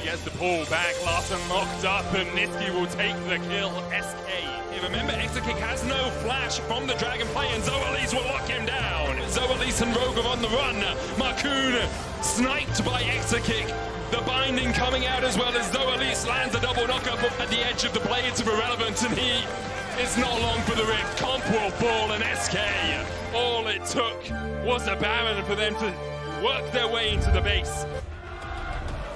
gets the pull back, Larson locked up, and Nisquy will take the kill. SK. Remember, Exakick has no flash from the Dragonfly, and Zoalise will lock him down. Zoalise and Rogue are on the run. Marcoon sniped by Exakick. The binding coming out as well as Zoalise lands a double knockup at the edge of the blades of Irrelevant, and it's not long for the rift. Comp will fall, and SK, all it took was a Baron for them to work their way into the base.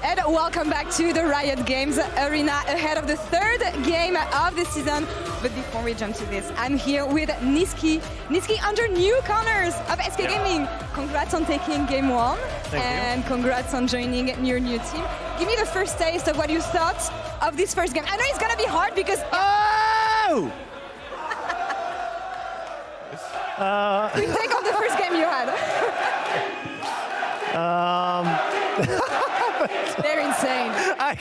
And welcome back to the Riot Games Arena ahead of the third game of the season. But before we jump to this, I'm here with Nisquy. Nisquy under new corners of SK Gaming. Congrats on taking game one. And congrats on joining your new team. Give me the first taste of what you thought of this first game. I know it's gonna be hard because... Oh! Quick take on the first game you had. They're insane.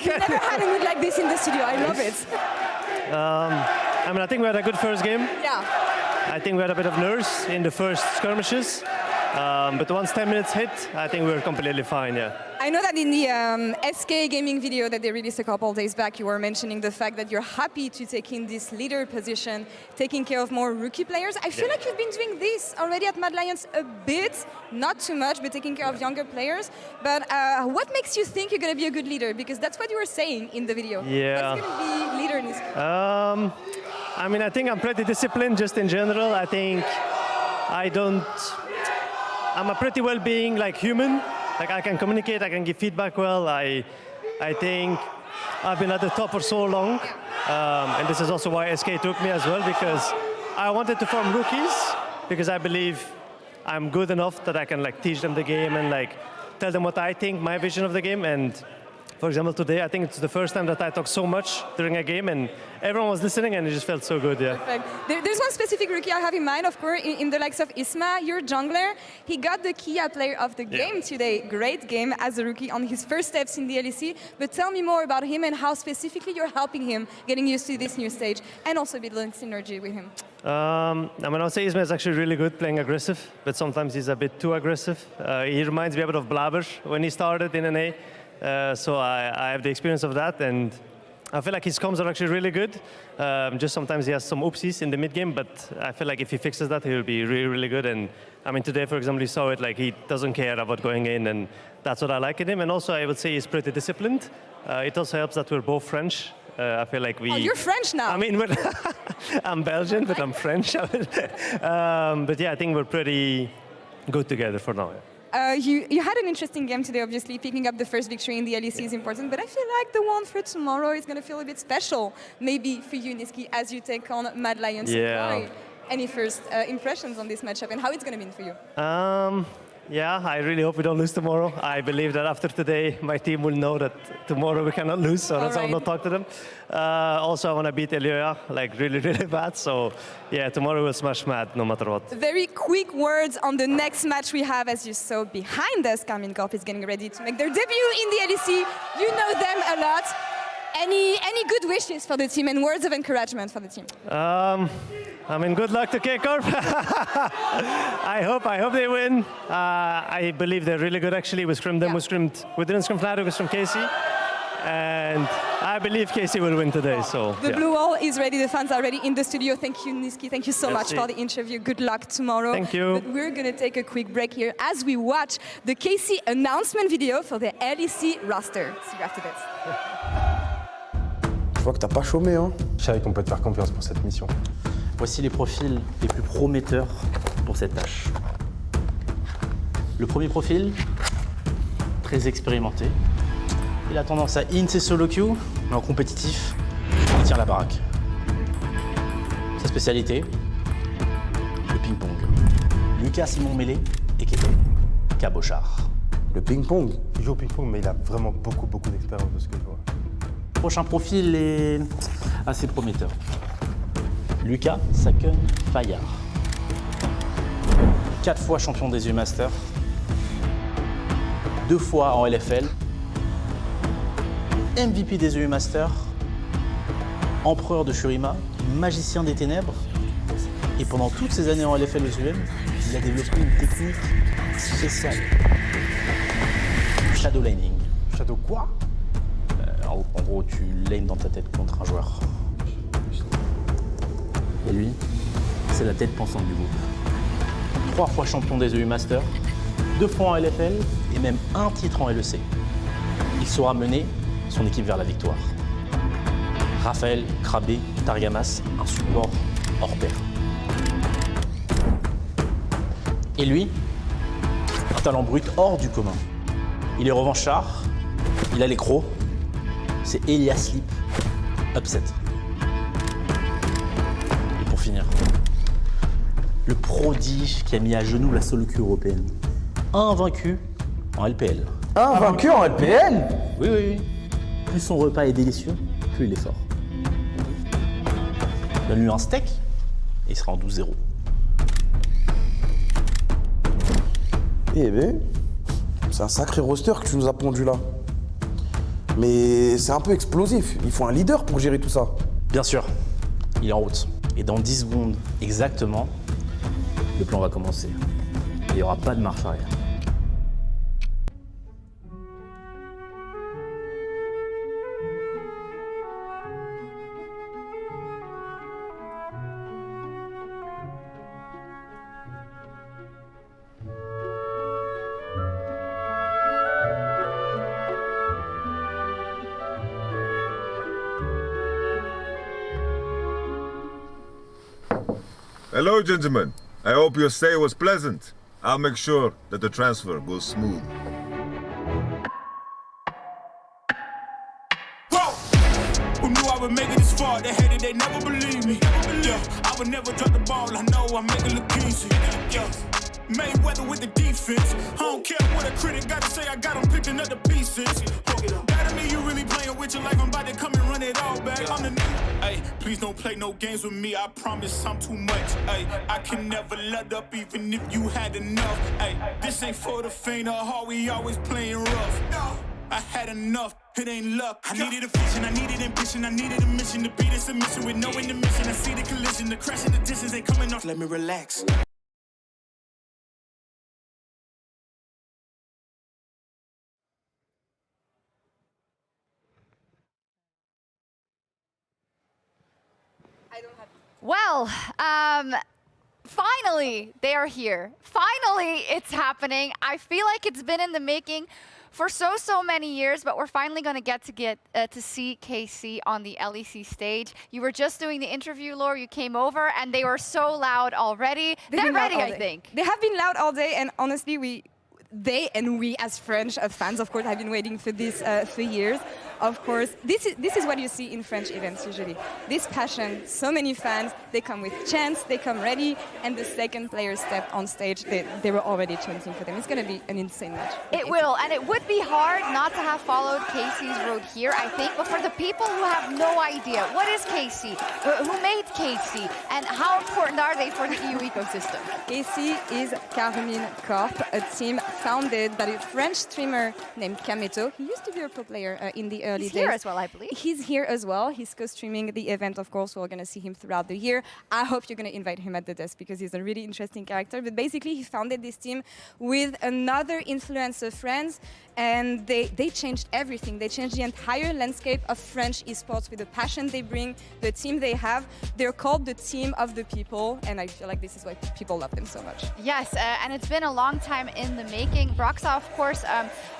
You never had a mood like this in the studio. I love it. I mean, I think we had a good first game. Yeah. I think we had a bit of nerves in the first skirmishes. But once 10 minutes hit, I think we were completely fine, yeah. I know that in the SK Gaming video that they released a couple of days back, you were mentioning the fact that you're happy to take in this leader position, taking care of more rookie players. I feel like you've been doing this already at Mad Lions a bit, not too much, but taking care of younger players. But what makes you think you're going to be a good leader? Because that's what you were saying in the video. Yeah. What's going to be leader in this? I mean, I think I'm pretty disciplined just in general. I think I'm a pretty well-being like human. Like I can communicate, I can give feedback well. I think I've been at the top for so long. And this is also why SK took me as well, because I wanted to form rookies, because I believe I'm good enough that I can like teach them the game and like tell them what I think, my vision of the game. And for example, today, I think it's the first time that I talked so much during a game, and everyone was listening, and it just felt so good, yeah. Perfect. There's one specific rookie I have in mind, of course, in the likes of Isma, your jungler. He got the Kia Player of the Game today. Great game as a rookie on his first steps in the LEC. But tell me more about him and how specifically you're helping him getting used to this new stage, and also building synergy with him. I mean, I would say Isma is actually really good playing aggressive, but sometimes he's a bit too aggressive. He reminds me a bit of Blabber when he started in NA. So I have the experience of that, and I feel like his comms are actually really good. Just sometimes he has some oopsies in the mid game, but I feel like if he fixes that, he'll be really, really good. And I mean, today, for example, you saw it, like he doesn't care about going in, and that's what I like in him. And also, I would say he's pretty disciplined. It also helps that we're both French. I feel like we... Oh, you're French now. I mean, I'm Belgian, but I'm French. But yeah, I think we're pretty good together for now. You had an interesting game today, obviously. Picking up the first victory in the LEC is important, but I feel like the one for tomorrow is going to feel a bit special, maybe for you, Nisquy, as you take on Mad Lions. Yeah. Any first impressions on this matchup and how it's going to be for you? Yeah, I really hope we don't lose tomorrow. I believe that after today, my team will know that tomorrow we cannot lose, so that's why I'll not talk to them. Also, I want to beat Elioya, like really, really bad. So yeah, tomorrow we'll smash Mad no matter what. Very quick words on the next match we have. As you saw behind us, Karmine Corp is getting ready to make their debut in the LEC. You know them a lot. Any good wishes for the team and words of encouragement for the team? I mean, good luck to K-Corp. I hope they win. I believe they're really good, actually. We scrimmed them, we didn't scrim Fnatic, we scrimmed KC. And I believe KC will win today, so The blue wall is ready, the fans are ready in the studio. Thank you, Nisquy. Thank you so much for the interview. Good luck tomorrow. Thank you. But we're going to take a quick break here as we watch the KC announcement video for the LEC roster. See you after this. Je vois que t'as pas chômé, hein. Je savais qu'on peut te faire confiance pour cette mission. Voici les profils les plus prometteurs pour cette tâche. Le premier profil, très expérimenté. Il a tendance à int ses solo queue, mais en compétitif, il tient la baraque. Sa spécialité, le ping-pong. Lucas Simon Mêlé et Cabochard. Le ping-pong. Il joue au ping-pong, mais il a vraiment beaucoup d'expérience de ce que je vois. Le prochain profil est assez prometteur. Lucas Saken Fayard. 4 fois champion des EU Masters. 2 fois en LFL. MVP des EU Masters. Empereur de Shurima. Magicien des ténèbres. Et pendant toutes ces années en LFL aux UM, il a développé une technique spéciale. Shadow Lining. Shadow quoi? En gros, tu lanes dans ta tête contre un joueur. Et lui, c'est la tête pensante du groupe. 3 fois champion des EU Masters, 2 fois en LFL et même un titre en LEC. Il saura mener son équipe vers la victoire. Raphaël, Krabé, Targamas, un support hors pair. Et lui, un talent brut hors du commun. Il est revanchard, il a les crocs, c'est Elias Sleep, upset. Et pour finir, le prodige qui a mis à genoux la solo queue européenne. Invaincu en LPL. Invaincu en LPL? Oui, oui, oui. Plus son repas est délicieux, plus il est fort. Donne-lui un steak et il sera en 12-0. Eh ben, c'est un sacré roster que tu nous as pondu là. Mais c'est un peu explosif. Il faut un leader pour gérer tout ça. Bien sûr, il est en route. Et dans 10 secondes exactement, le plan va commencer. Il n'y aura pas de marche arrière. Hello, gentlemen. I hope your stay was pleasant. I'll make sure that the transfer goes smooth. Whoa! Who knew I would make it this far? They hated, they never believed me. Yeah, I would never drop the ball. I know I make it look easy. Yeah. Mayweather with the defense. I don't care what a critic got to say. I got them picking up the pieces. Better me, you really playing with your life. I'm about to come and run it all back. I'm the new. Hey, please don't play no games with me. I promise I'm too much. Hey, I can never let up even if you had enough. Hey, this ain't for the faint of heart. We always playing rough. I had enough. It ain't luck. I needed a vision, I needed ambition, I needed a mission to be this submission with no intermission. I see the collision, the crash in the distance ain't coming off. Let me relax. Well, finally, they are here. Finally, it's happening. I feel like it's been in the making for so many years, but we're finally going to get to see KC on the LEC stage. You were just doing the interview, Laure. You came over, and they were so loud already. They're ready, I think. They have been loud all day, and honestly, we as French fans, of course, have been waiting for this for years. Of course, this is what you see in French events usually. This passion, so many fans, they come with chants, they come ready, and the second player stepped on stage, they were already chanting for them. It's going to be an insane match. It will, and it would be hard not to have followed KC's road here, I think, but for the people who have no idea, what is KC? Who made KC? And how important are they for the EU ecosystem? KC is Karmine Corp, a team founded by a French streamer named Kameto. He used to be a pro player in the early days. He's here as well, I believe. He's here as well. He's co-streaming the event, of course. We're going to see him throughout the year. I hope you're going to invite him at the desk because he's a really interesting character. But basically, he founded this team with another influencer friends, and they changed everything. They changed the entire landscape of French esports with the passion they bring, the team they have. They're called the team of the people, and I feel like this is why people love them so much. Yes, and it's been a long time in the making. Broxah, of course,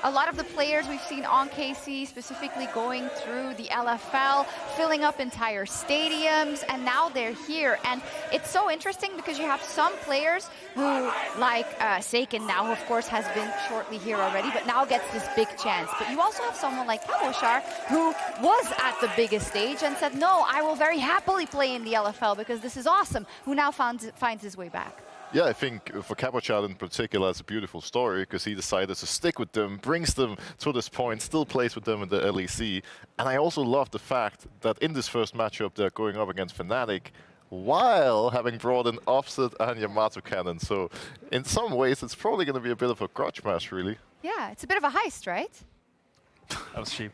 a lot of the players we've seen on KC, specifically going through the LFL, filling up entire stadiums, and now they're here. And it's so interesting because you have some players who, like Saken now, who of course has been shortly here already, but now gets this big chance. But you also have someone like Cabochard, who was at the biggest stage and said, no, I will very happily play in the LFL because this is awesome, who now finds his way back. Yeah, I think for Cabochard in particular, it's a beautiful story because he decided to stick with them, brings them to this point, still plays with them in the LEC. And I also love the fact that in this first matchup, they're going up against Fnatic while having brought in Offset and Yamato Cannon. So in some ways, it's probably going to be a bit of a grudge match, really. Yeah, it's a bit of a heist, right? That was cheap.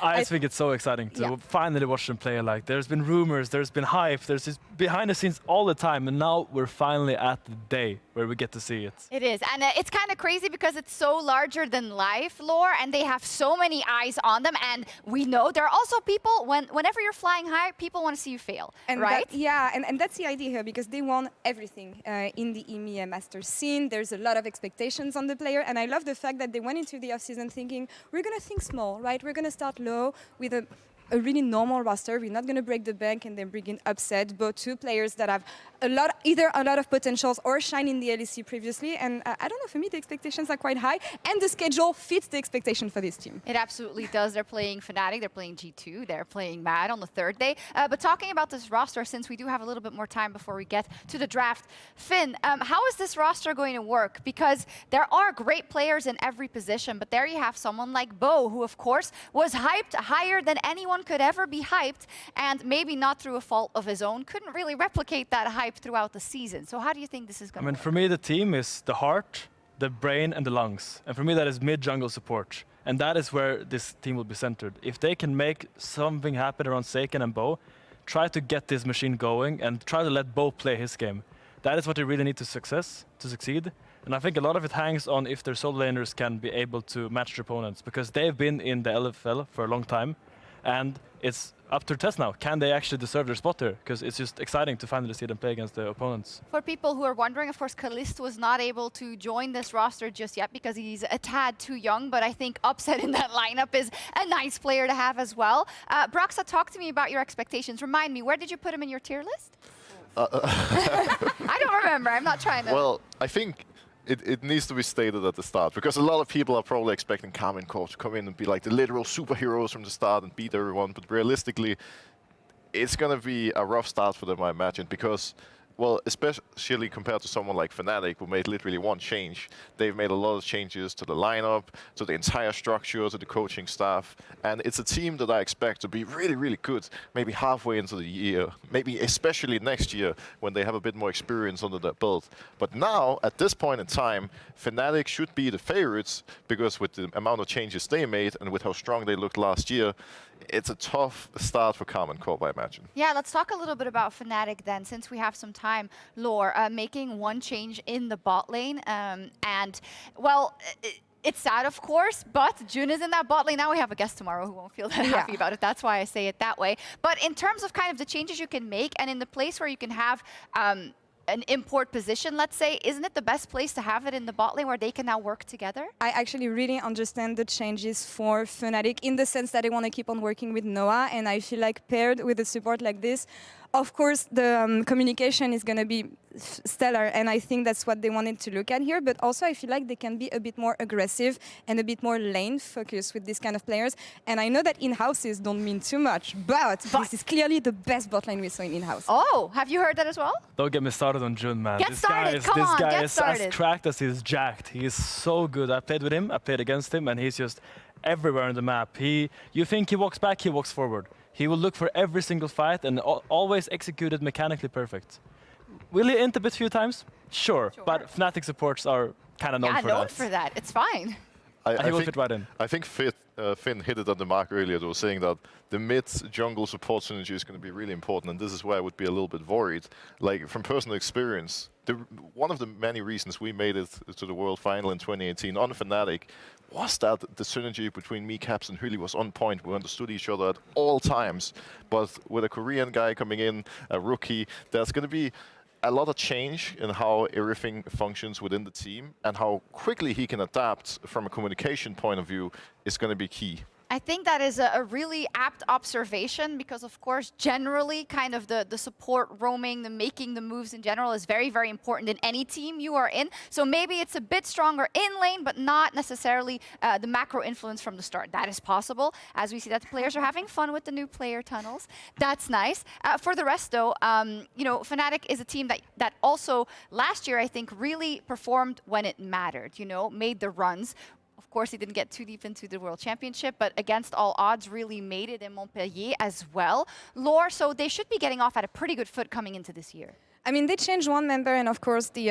I think it's so exciting to finally watch them play. Like, there's been rumors, there's been hype, there's this behind the scenes all the time, and now we're finally at the day where we get to see it. It is, and it's kind of crazy because it's so larger than life, Laure, and they have so many eyes on them, and we know there are also people, whenever you're flying high, people want to see you fail, and right? And that's the idea here, because they want everything in the EMEA Master scene. There's a lot of expectations on the player, and I love the fact that they went into the offseason thinking, we're going to think small, right? We're going to start low with a really normal roster. We're not going to break the bank and then bring in upset, but two players that have either a lot of potentials or shine in the LEC previously. And I don't know, for me, the expectations are quite high, and the schedule fits the expectation for this team. It absolutely does. They're playing Fnatic, they're playing G2, they're playing Mad on the third day. But talking about this roster, since we do have a little bit more time before we get to the draft, Finn, how is this roster going to work? Because there are great players in every position, but there you have someone like Bo, who of course was hyped higher than anyone could ever be hyped, and maybe not through a fault of his own, couldn't really replicate that hype throughout the season. So how do you think this is going to work? For me, the team is the heart, the brain, and the lungs. And for me, that is mid-jungle support. And that is where this team will be centered. If they can make something happen around Saken and Bo, try to get this machine going and try to let Bo play his game. That is what they really need to succeed. And I think a lot of it hangs on if their solo laners can be able to match their opponents, because they've been in the LFL for a long time. And it's up to test now. Can they actually deserve their spot there? Because it's just exciting to finally see them play against the opponents. For people who are wondering, of course, Kalist was not able to join this roster just yet because he's a tad too young, but I think Upset in that lineup is a nice player to have as well. Broxah, talk to me about your expectations. Remind me, where did you put him in your tier list? I don't remember. I'm not trying to... Well, I think it needs to be stated at the start, because a lot of people are probably expecting Karmine Corp to come in and be like the literal superheroes from the start and beat everyone, but realistically, it's going to be a rough start for them, I imagine, because, well, especially compared to someone like Fnatic, who made literally one change. They've made a lot of changes to the lineup, to the entire structure, to the coaching staff, and it's a team that I expect to be really, really good, maybe halfway into the year, maybe especially next year, when they have a bit more experience under their belt. But now, at this point in time, Fnatic should be the favorites, because with the amount of changes they made and with how strong they looked last year, it's a tough start for Karmine Corp, I imagine. Yeah, let's talk a little bit about Fnatic then, since we have some time. Laure, making one change in the bot lane, and, well, it's sad, of course, but June is in that bot lane. Now we have a guest tomorrow who won't feel that happy about it. That's why I say it that way. But in terms of kind of the changes you can make, and in the place where you can have an import position, let's say, isn't it the best place to have it in the bot lane where they can now work together? I actually really understand the changes for Fnatic in the sense that they want to keep on working with Noah, and I feel like paired with a support like this, of course, the communication is going to be stellar, and I think that's what they wanted to look at here. But also, I feel like they can be a bit more aggressive and a bit more lane-focused with these kind of players. And I know that in-houses don't mean too much, but this is clearly the best bot lane we saw in in-house. Oh, have you heard that as well? Don't get me started on June, man. Get started, come on, this guy get is started. as cracked as he's jacked. He is so good. I played with him, I played against him, and he's just everywhere on the map. You think he walks back, he walks forward. He will look for every single fight and always execute it mechanically perfect. Will he int a bit few times? Sure. But Fnatic supports are kind of known for that. Yeah, known for that. It's fine. He will fit right in. I think Finn hit it on the mark earlier, though, saying that the mid-jungle support synergy is going to be really important, and this is where I would be a little bit worried. Like, from personal experience, one of the many reasons we made it to the World Final in 2018 on Fnatic was that the synergy between me, Caps, and Huli was on point. We understood each other at all times. But with a Korean guy coming in, a rookie, there's going to be a lot of change in how everything functions within the team, and how quickly he can adapt from a communication point of view is going to be key. I think that is a really apt observation, because of course generally kind of the support roaming, the making the moves in general is very, very important in any team you are in. So maybe it's a bit stronger in lane, but not necessarily the macro influence from the start. That is possible, as we see that the players are having fun with the new player tunnels. That's nice. For the rest though, you know, Fnatic is a team that also last year I think really performed when it mattered, you know, made the runs. Of course, he didn't get too deep into the World Championship, but against all odds, really made it in Montpellier as well. Laure, so they should be getting off at a pretty good foot coming into this year. I mean, they changed one member, and of course, the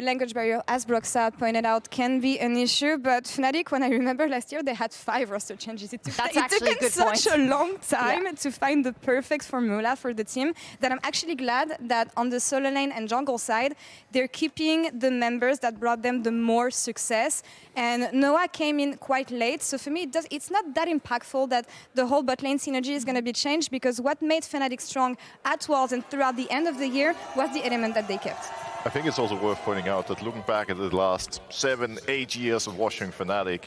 language barrier, as Broxah pointed out, can be an issue. But Fnatic, when I remember last year, they had 5 roster changes. It took them such a long time to find the perfect formula for the team that I'm actually glad that on the solo lane and jungle side, they're keeping the members that brought them the more success. And Noah came in quite late, so for me, it's not that impactful that the whole bot lane synergy is going to be changed, because what made Fnatic strong at Worlds and throughout the end of the year was the element that they kept. I think it's also worth pointing out that looking back at the last 7-8 years of watching Fnatic,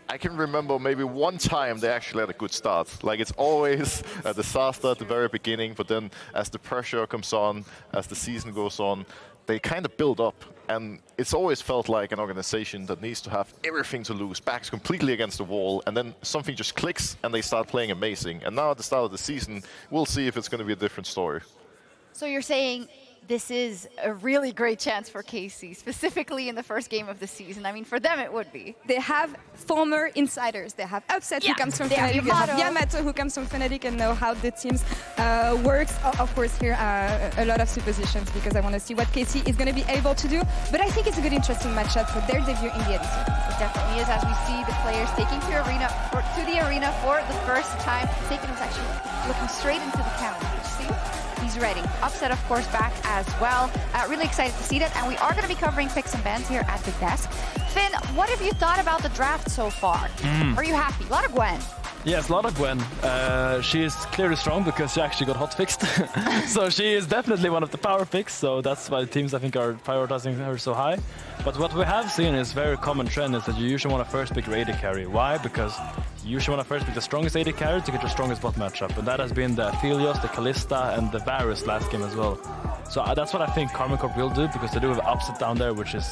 I can remember maybe one time they actually had a good start. Like, it's always a disaster at the very beginning, but then as the pressure comes on, as the season goes on, they kind of build up. And it's always felt like an organization that needs to have everything to lose, backs completely against the wall, and then something just clicks and they start playing amazing. And now at the start of the season, we'll see if it's going to be a different story. So you're saying this is a really great chance for KC, specifically in the first game of the season. I mean, for them it would be. They have former insiders. They have Upset who comes from Fnatic. They have Yamato who comes from Fnatic and know how the teams works. Of course, here a lot of suppositions because I want to see what KC is going to be able to do. But I think it's a good, interesting matchup for their debut in the ADC. It definitely is, as we see the players taking to the arena for the first time. Saken was actually looking straight into the camera. Did you see? He's ready. Upset, of course, back as well. Really excited to see that. And we are going to be covering picks and bans here at the desk. Finn, what have you thought about the draft so far? Are you happy? A lot of Gwen. Yes, a lot of Gwen. She is clearly strong because she actually got hotfixed. So she is definitely one of the power picks. So that's why the teams, I think, are prioritizing her so high. But what we have seen is very common trend is that you usually want to first pick your AD carry. Why? Because you usually want to first pick the strongest AD carry to get your strongest bot matchup. And that has been the Aphelios, the Kalista, and the Varus last game as well. So that's what I think Karmine Corp will do, because they do have Upset down there, which is...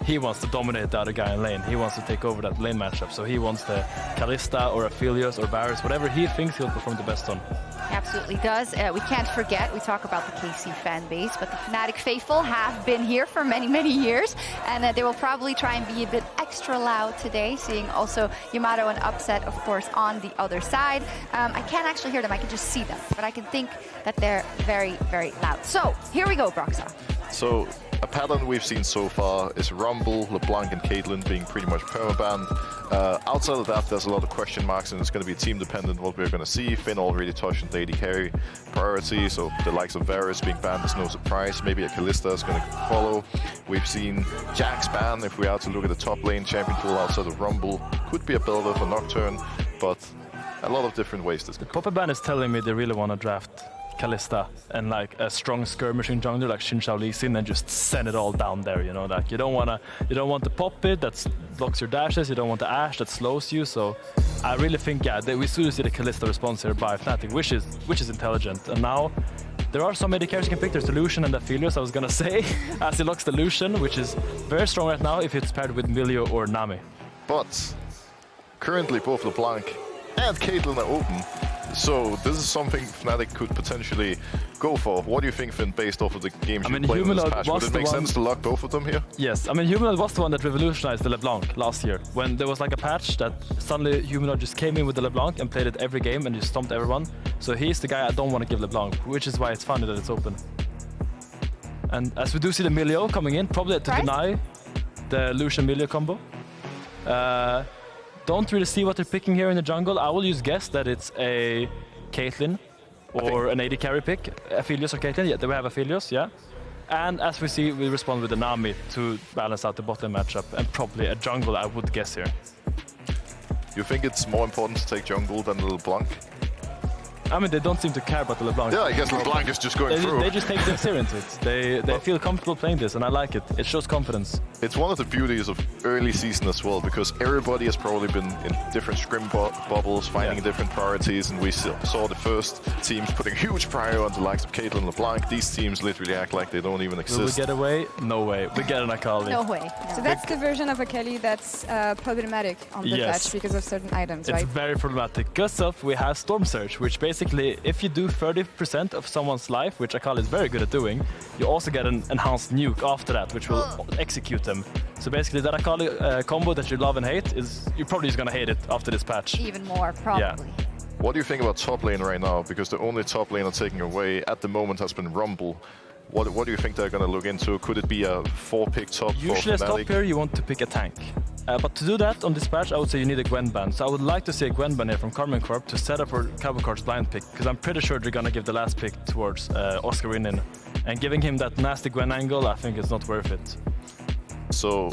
He wants to dominate the other guy in lane. He wants to take over that lane matchup. So he wants the Kalista or Aphelios or Varus, whatever he thinks he'll perform the best on. He absolutely does. We can't forget, we talk about the KC fan base, but the Fnatic faithful have been here for many, many years. And they will probably try and be a bit extra loud today, seeing also Yamato and Upset, of course, on the other side. I can't actually hear them, I can just see them. But I can think that they're very, very loud. So, here we go, Broxah. So, a pattern we've seen so far is Rumble, LeBlanc, and Caitlyn being pretty much permabanned. Outside of that, there's a lot of question marks, and it's going to be team-dependent what we're going to see. Finn already touched on the AD carry priority, so the likes of Varus being banned is no surprise. Maybe a Kalista is going to follow. We've seen Jax ban. If we are to look at the top lane champion pool outside of Rumble, could be a builder for Nocturne, but a lot of different ways this could go. Popper ban is telling me they really want to draft Kalista and like a strong skirmishing jungler like Xin Zhao Lee and just send it all down there, you know, like you don't want to pop it that blocks your dashes, you don't want the Ashe that slows you. So I really think we soon see the Kalista response here by Fnatic, which is intelligent. And now there are some AD carries you can pick. There's the Lucian and the Aphelios, I was gonna say, as he locks the Lucian, which is very strong right now if it's paired with Milio or Nami. But currently both LeBlanc and Caitlyn are open. So this is something Fnatic could potentially go for. What do you think, Finn, based off of the games you played in this patch? Would it make sense to lock both of them here? Yes, I mean, Humanoid was the one that revolutionized the LeBlanc last year, when there was like a patch that suddenly Humanoid just came in with the LeBlanc and played it every game and just stomped everyone. So he's the guy I don't want to give LeBlanc, which is why it's funny that it's open. And as we do see the Milio coming in, probably to deny the Lucian-Milio combo. Don't really see what they're picking here in the jungle. I will use guess that it's a Caitlyn or an AD carry pick. Aphelios or Caitlyn. Yeah, they will have Aphelios, yeah. And as we see, we respond with the Nami to balance out the bottom matchup, and probably a jungle, I would guess here. You think it's more important to take jungle than the LeBlanc? I mean, they don't seem to care about the LeBlanc. Yeah, I guess LeBlanc is just going through. They just take them seriously. They feel comfortable playing this, and I like it. It shows confidence. It's one of the beauties of early season as well, because everybody has probably been in different scrim bubbles, finding different priorities, and we saw the first teams putting huge priority on the likes of Caitlyn and LeBlanc. These teams literally act like they don't even exist. Will we get away? No way. We get an Akali. No way. No. So that's the version of Akali that's problematic on the patch because of certain items, right? It's very problematic. Because we have Storm Surge, which basically, if you do 30% of someone's life, which Akali is very good at doing, you also get an enhanced nuke after that, which will execute them. So basically that Akali combo that you love and hate, you're probably just going to hate it after this patch. Even more, probably. Yeah. What do you think about top lane right now? Because the only top lane taking away at the moment has been Rumble. What do you think they're going to look into? Could it be a 4-pick top Usually for as top Fnatic? player you want to pick a tank. But to do that on this patch, I would say you need a Gwen ban. So I would like to see a Gwen ban here from Karmine Corp to set up for Cabochard's blind pick, because I'm pretty sure they're going to give the last pick towards Oscarinin. And giving him that nasty Gwen angle, I think it's not worth it. So,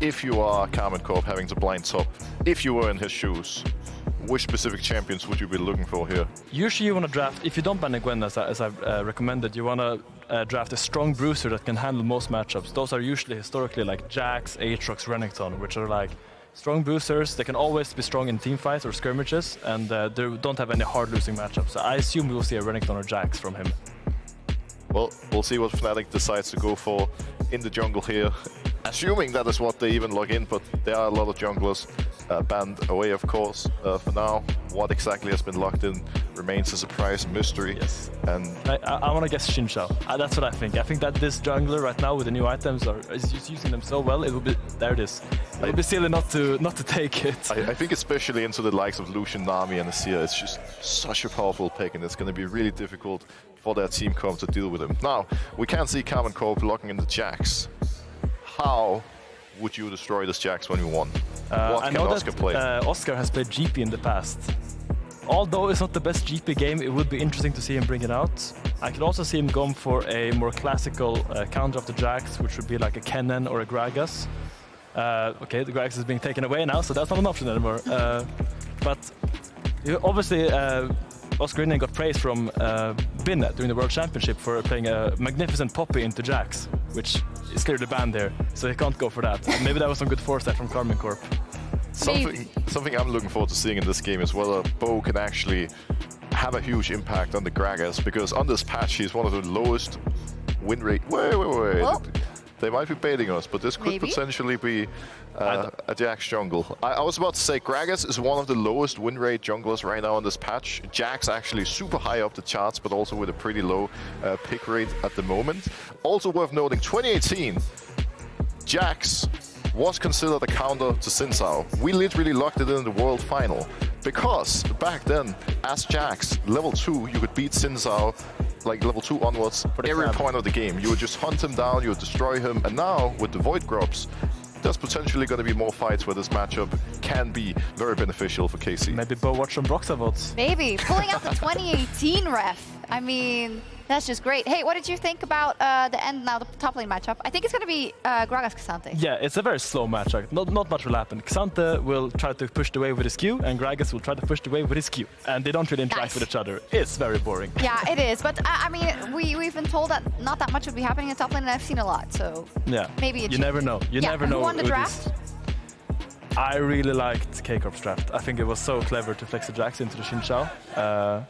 if you are Karmine Corp having to blind top, if you were in his shoes, which specific champions would you be looking for here? Usually you want to draft, if you don't ban a Gwen as I've recommended, you want to draft a strong bruiser that can handle most matchups. Those are usually historically like Jax, Aatrox, Renekton, which are like strong bruisers. They can always be strong in team fights or skirmishes, and they don't have any hard losing matchups. So I assume we will see a Renekton or Jax from him. Well, we'll see what Fnatic decides to go for in the jungle here. Assuming that is what they even log in, but there are a lot of junglers banned away, of course. For now, what exactly has been locked in remains a surprise mystery. Yes. And I want to guess Xin Zhao. That's what I think. I think that this jungler right now with the new items is using them so well. It will be there. It is. It would be silly not to take it. I think especially into the likes of Lucian, Nami, and Azir, it's just such a powerful pick, and it's going to be really difficult for their team comp to deal with him. Now, we can see Karmine Corp locking in the Jax. How would you destroy this Jax when you won? What I can know Oscar play? Oscar has played GP in the past. Although it's not the best GP game, it would be interesting to see him bring it out. I could also see him going for a more classical counter of the Jax, which would be like a Kennen or a Gragas. Okay, the Gragas is being taken away now, so that's not an option anymore. But obviously, Oscarinin got praise from Bin during the World Championship for playing a magnificent Poppy into Jax, which is clearly banned there, so he can't go for that. Maybe that was some good foresight from Karmine Corp. Something I'm looking forward to seeing in this game is whether Bo can actually have a huge impact on the Gragas, because on this patch he's one of the lowest win rate. Wait. Oh. They might be baiting us, but this could potentially be a Jax jungle. I was about to say Gragas is one of the lowest win rate junglers right now on this patch. Jax actually super high up the charts, but also with a pretty low pick rate at the moment. Also worth noting, 2018, Jax was considered a counter to Xin Zhao. We literally locked it in the World Final, because back then, as Jax, level 2, you could beat Xin Zhao like level 2 onwards every point of the game. You would just hunt him down, you would destroy him, and now with the Void Grubs, there's potentially going to be more fights where this matchup can be very beneficial for KC. Maybe Bo watch some Broxah votes. Maybe. Pulling out the 2018 ref. I mean, that's just great. Hey, what did you think about the end now, the top lane matchup? I think it's going to be Gragas Ksante. Yeah, it's a very slow match. Not much will happen. Ksante will try to push the wave with his Q, and Gragas will try to push the wave with his Q. And they don't really interact with each other. It's very boring. Yeah, it is. But I mean, we've been told that not that much would be happening in top lane, and I've seen a lot. So yeah, maybe you never know. You never know. Who won the draft? I really liked K-Corp's draft. I think it was so clever to flex the Jax into the Xin Zhao.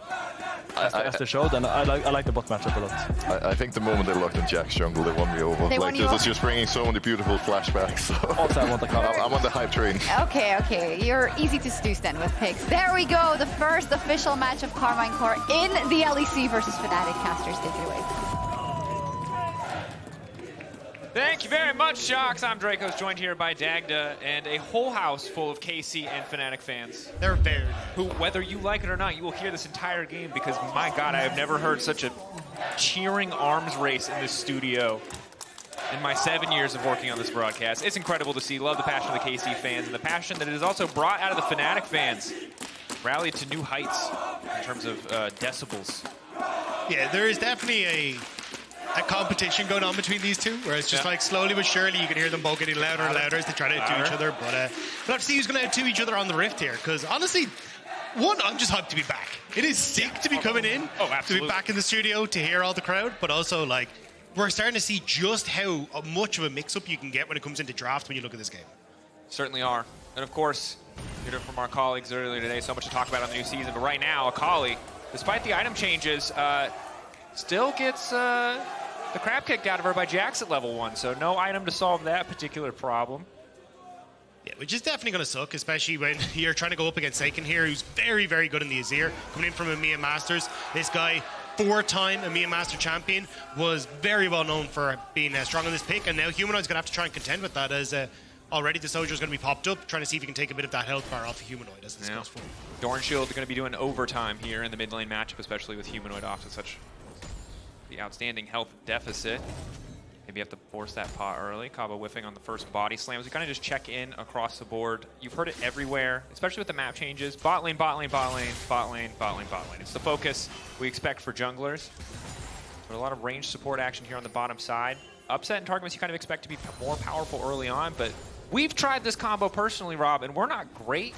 As they showed, and I like the bot matchup a lot. I think the moment they locked in Jax jungle, they won me over. This is just bringing so many beautiful flashbacks. Also, I want the I'm on the hype train. Okay. You're easy to seduce then with picks. There we go. The first official match of Karmine Corp in the LEC versus Fnatic. Casters, take it away. Thank you very much, Sjokz. I'm Drakos, joined here by Dagda and a whole house full of KC and Fnatic fans. They're very. Who, whether you like it or not, you will hear this entire game because, my God, I have never heard such a cheering arms race in this studio in my 7 years of working on this broadcast. It's incredible to see. Love the passion of the KC fans and the passion that it is also brought out of the Fnatic fans. Rallied to new heights in terms of decibels. Yeah, there is definitely a competition going on between these two, where it's just like slowly but surely you can hear them both getting louder and louder as they try to outdo each other. But we'll have to see who's going to outdo each other on the Rift here, because honestly, I'm just hyped to be back. It is sick to be coming in, to be back in the studio, to hear all the crowd, but also like we're starting to see just how much of a mix-up you can get when it comes into draft when you look at this game. Certainly are. And of course, you heard from our colleagues earlier today, so much to talk about on the new season, but right now, Akali, despite the item changes, still gets the crap kicked out of her by Jax at level 1, so no item to solve that particular problem. Yeah, which is definitely going to suck, especially when you're trying to go up against Saken here, who's very, very good in the Azir, coming in from EMEA Masters. This guy, 4-time EMEA Master champion, was very well known for being strong on this pick, and now Humanoid's going to have to try and contend with that, as already the Soldier's going to be popped up, trying to see if he can take a bit of that health bar off of Humanoid as this goes forward. Dorn Shield going to be doing overtime here in the mid lane matchup, especially with Humanoid off to such the outstanding health deficit. Maybe you have to force that pot early. Cabo whiffing on the first body slams. We kind of just check in across the board. You've heard it everywhere, especially with the map changes. Bot lane, bot lane, bot lane, bot lane, bot lane, bot lane. It's the focus we expect for junglers. But a lot of range support action here on the bottom side. Upset and Targamas you kind of expect to be more powerful early on, but we've tried this combo personally, Rob, and we're not great.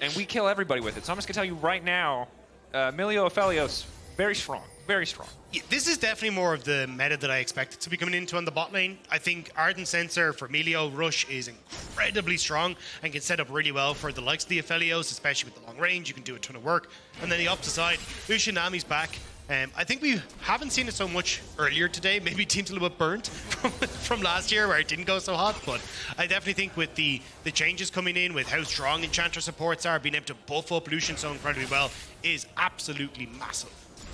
And we kill everybody with it. So I'm just going to tell you right now, Milio Aphelios, very strong, very strong. Yeah, this is definitely more of the meta that I expected to be coming into on the bot lane. I think Ardent Sensor for Milio Rush is incredibly strong and can set up really well for the likes of the Aphelios, especially with the long range. You can do a ton of work. And then the opposite side, Lucian Nami's back. I think we haven't seen it so much earlier today. Maybe team's a little bit burnt from last year where it didn't go so hot. But I definitely think with the changes coming in, with how strong Enchanter supports are, being able to buff up Lucian so incredibly well is absolutely massive.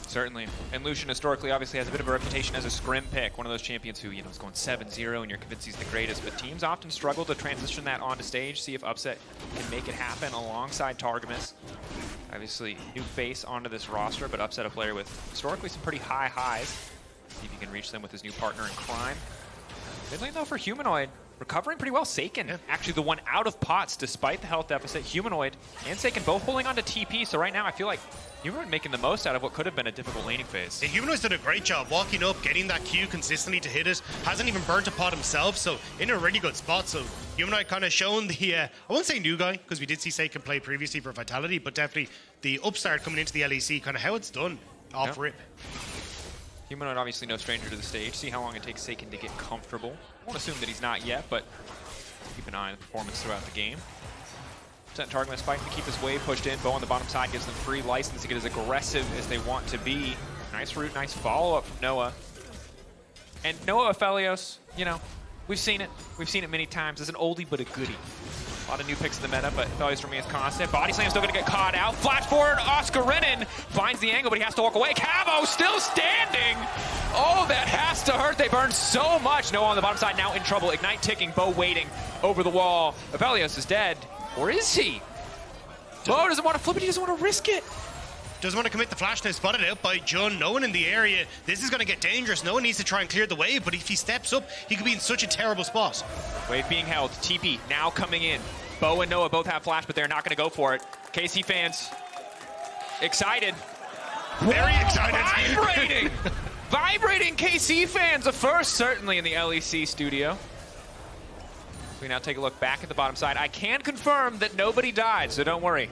Certainly. And Lucian historically obviously has a bit of a reputation as a scrim pick, one of those champions who, is going 7-0 and you're convinced he's the greatest. But teams often struggle to transition that onto stage, see if Upset can make it happen alongside Targamas. Obviously, new face onto this roster, but Upset a player with historically some pretty high highs. See if he can reach them with his new partner in crime. Mid lane, though, for Humanoid, recovering pretty well. Saken, actually the one out of pots despite the health deficit. Humanoid and Saken both holding on to TP, so right now I feel like Humanoid making the most out of what could have been a difficult laning phase. Yeah, Humanoid's done a great job walking up, getting that Q consistently to hit it. Hasn't even burnt a pot himself, so in a really good spot. So Humanoid kind of shown the, I won't say new guy, because we did see Saken play previously for Vitality, but definitely the upstart coming into the LEC, kind of how it's done off rip. Humanoid obviously no stranger to the stage. See how long it takes Saken to get comfortable. Won't assume that he's not yet, but keep an eye on the performance throughout the game. Targamas fighting to keep his wave pushed in. Bo on the bottom side gives them free license to get as aggressive as they want to be. Nice root, nice follow-up from Noah. And Noah Aphelios, we've seen it. We've seen it many times. It's an oldie but a goodie. A lot of new picks in the meta, but Aphelios remains constant. Body slam still going to get caught out. Flash forward, Oscarinin finds the angle, but he has to walk away. Cabo still standing. Oh, that has to hurt. They burned so much. Noah on the bottom side now in trouble. Ignite ticking, Bo waiting over the wall. Aphelios is dead. Or is he? Bo doesn't want to flip it, he doesn't want to risk it. Doesn't want to commit the flash now, spotted out by Jun. No one in the area. This is going to get dangerous. No one needs to try and clear the wave, but if he steps up, he could be in such a terrible spot. Wave being held. TP now coming in. Bo and Noah both have flash, but they're not going to go for it. KC fans excited. Very excited. Vibrating! Vibrating KC fans. A first, certainly, in the LEC studio. We now take a look back at the bottom side. I can confirm that nobody died, so don't worry.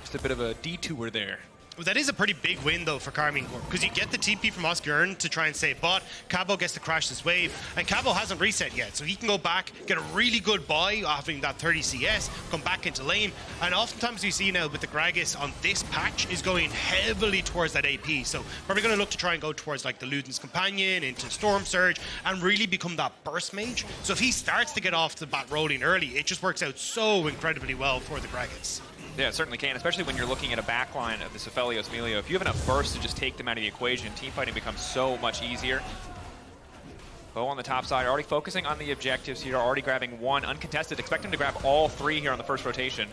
Just a bit of a detour there. Well, that is a pretty big win, though, for Karmine Corp, because you get the TP from Oscarinin to try and save bot. Cabo gets to crash this wave, and Cabo hasn't reset yet, so he can go back, get a really good buy, having that 30 CS, come back into lane, and oftentimes you see now with the Gragas on this patch is going heavily towards that AP, so probably going to look to try and go towards like the Luden's Companion, into Storm Surge, and really become that burst mage. So if he starts to get off the bat rolling early, it just works out so incredibly well for the Gragas. Yeah, it certainly can, especially when you're looking at a backline of this Aphelios Milio. If you have enough burst to just take them out of the equation, teamfighting becomes so much easier. Bo on the top side, already focusing on the objectives here, already grabbing one uncontested. Expect him to grab all three here on the first rotation.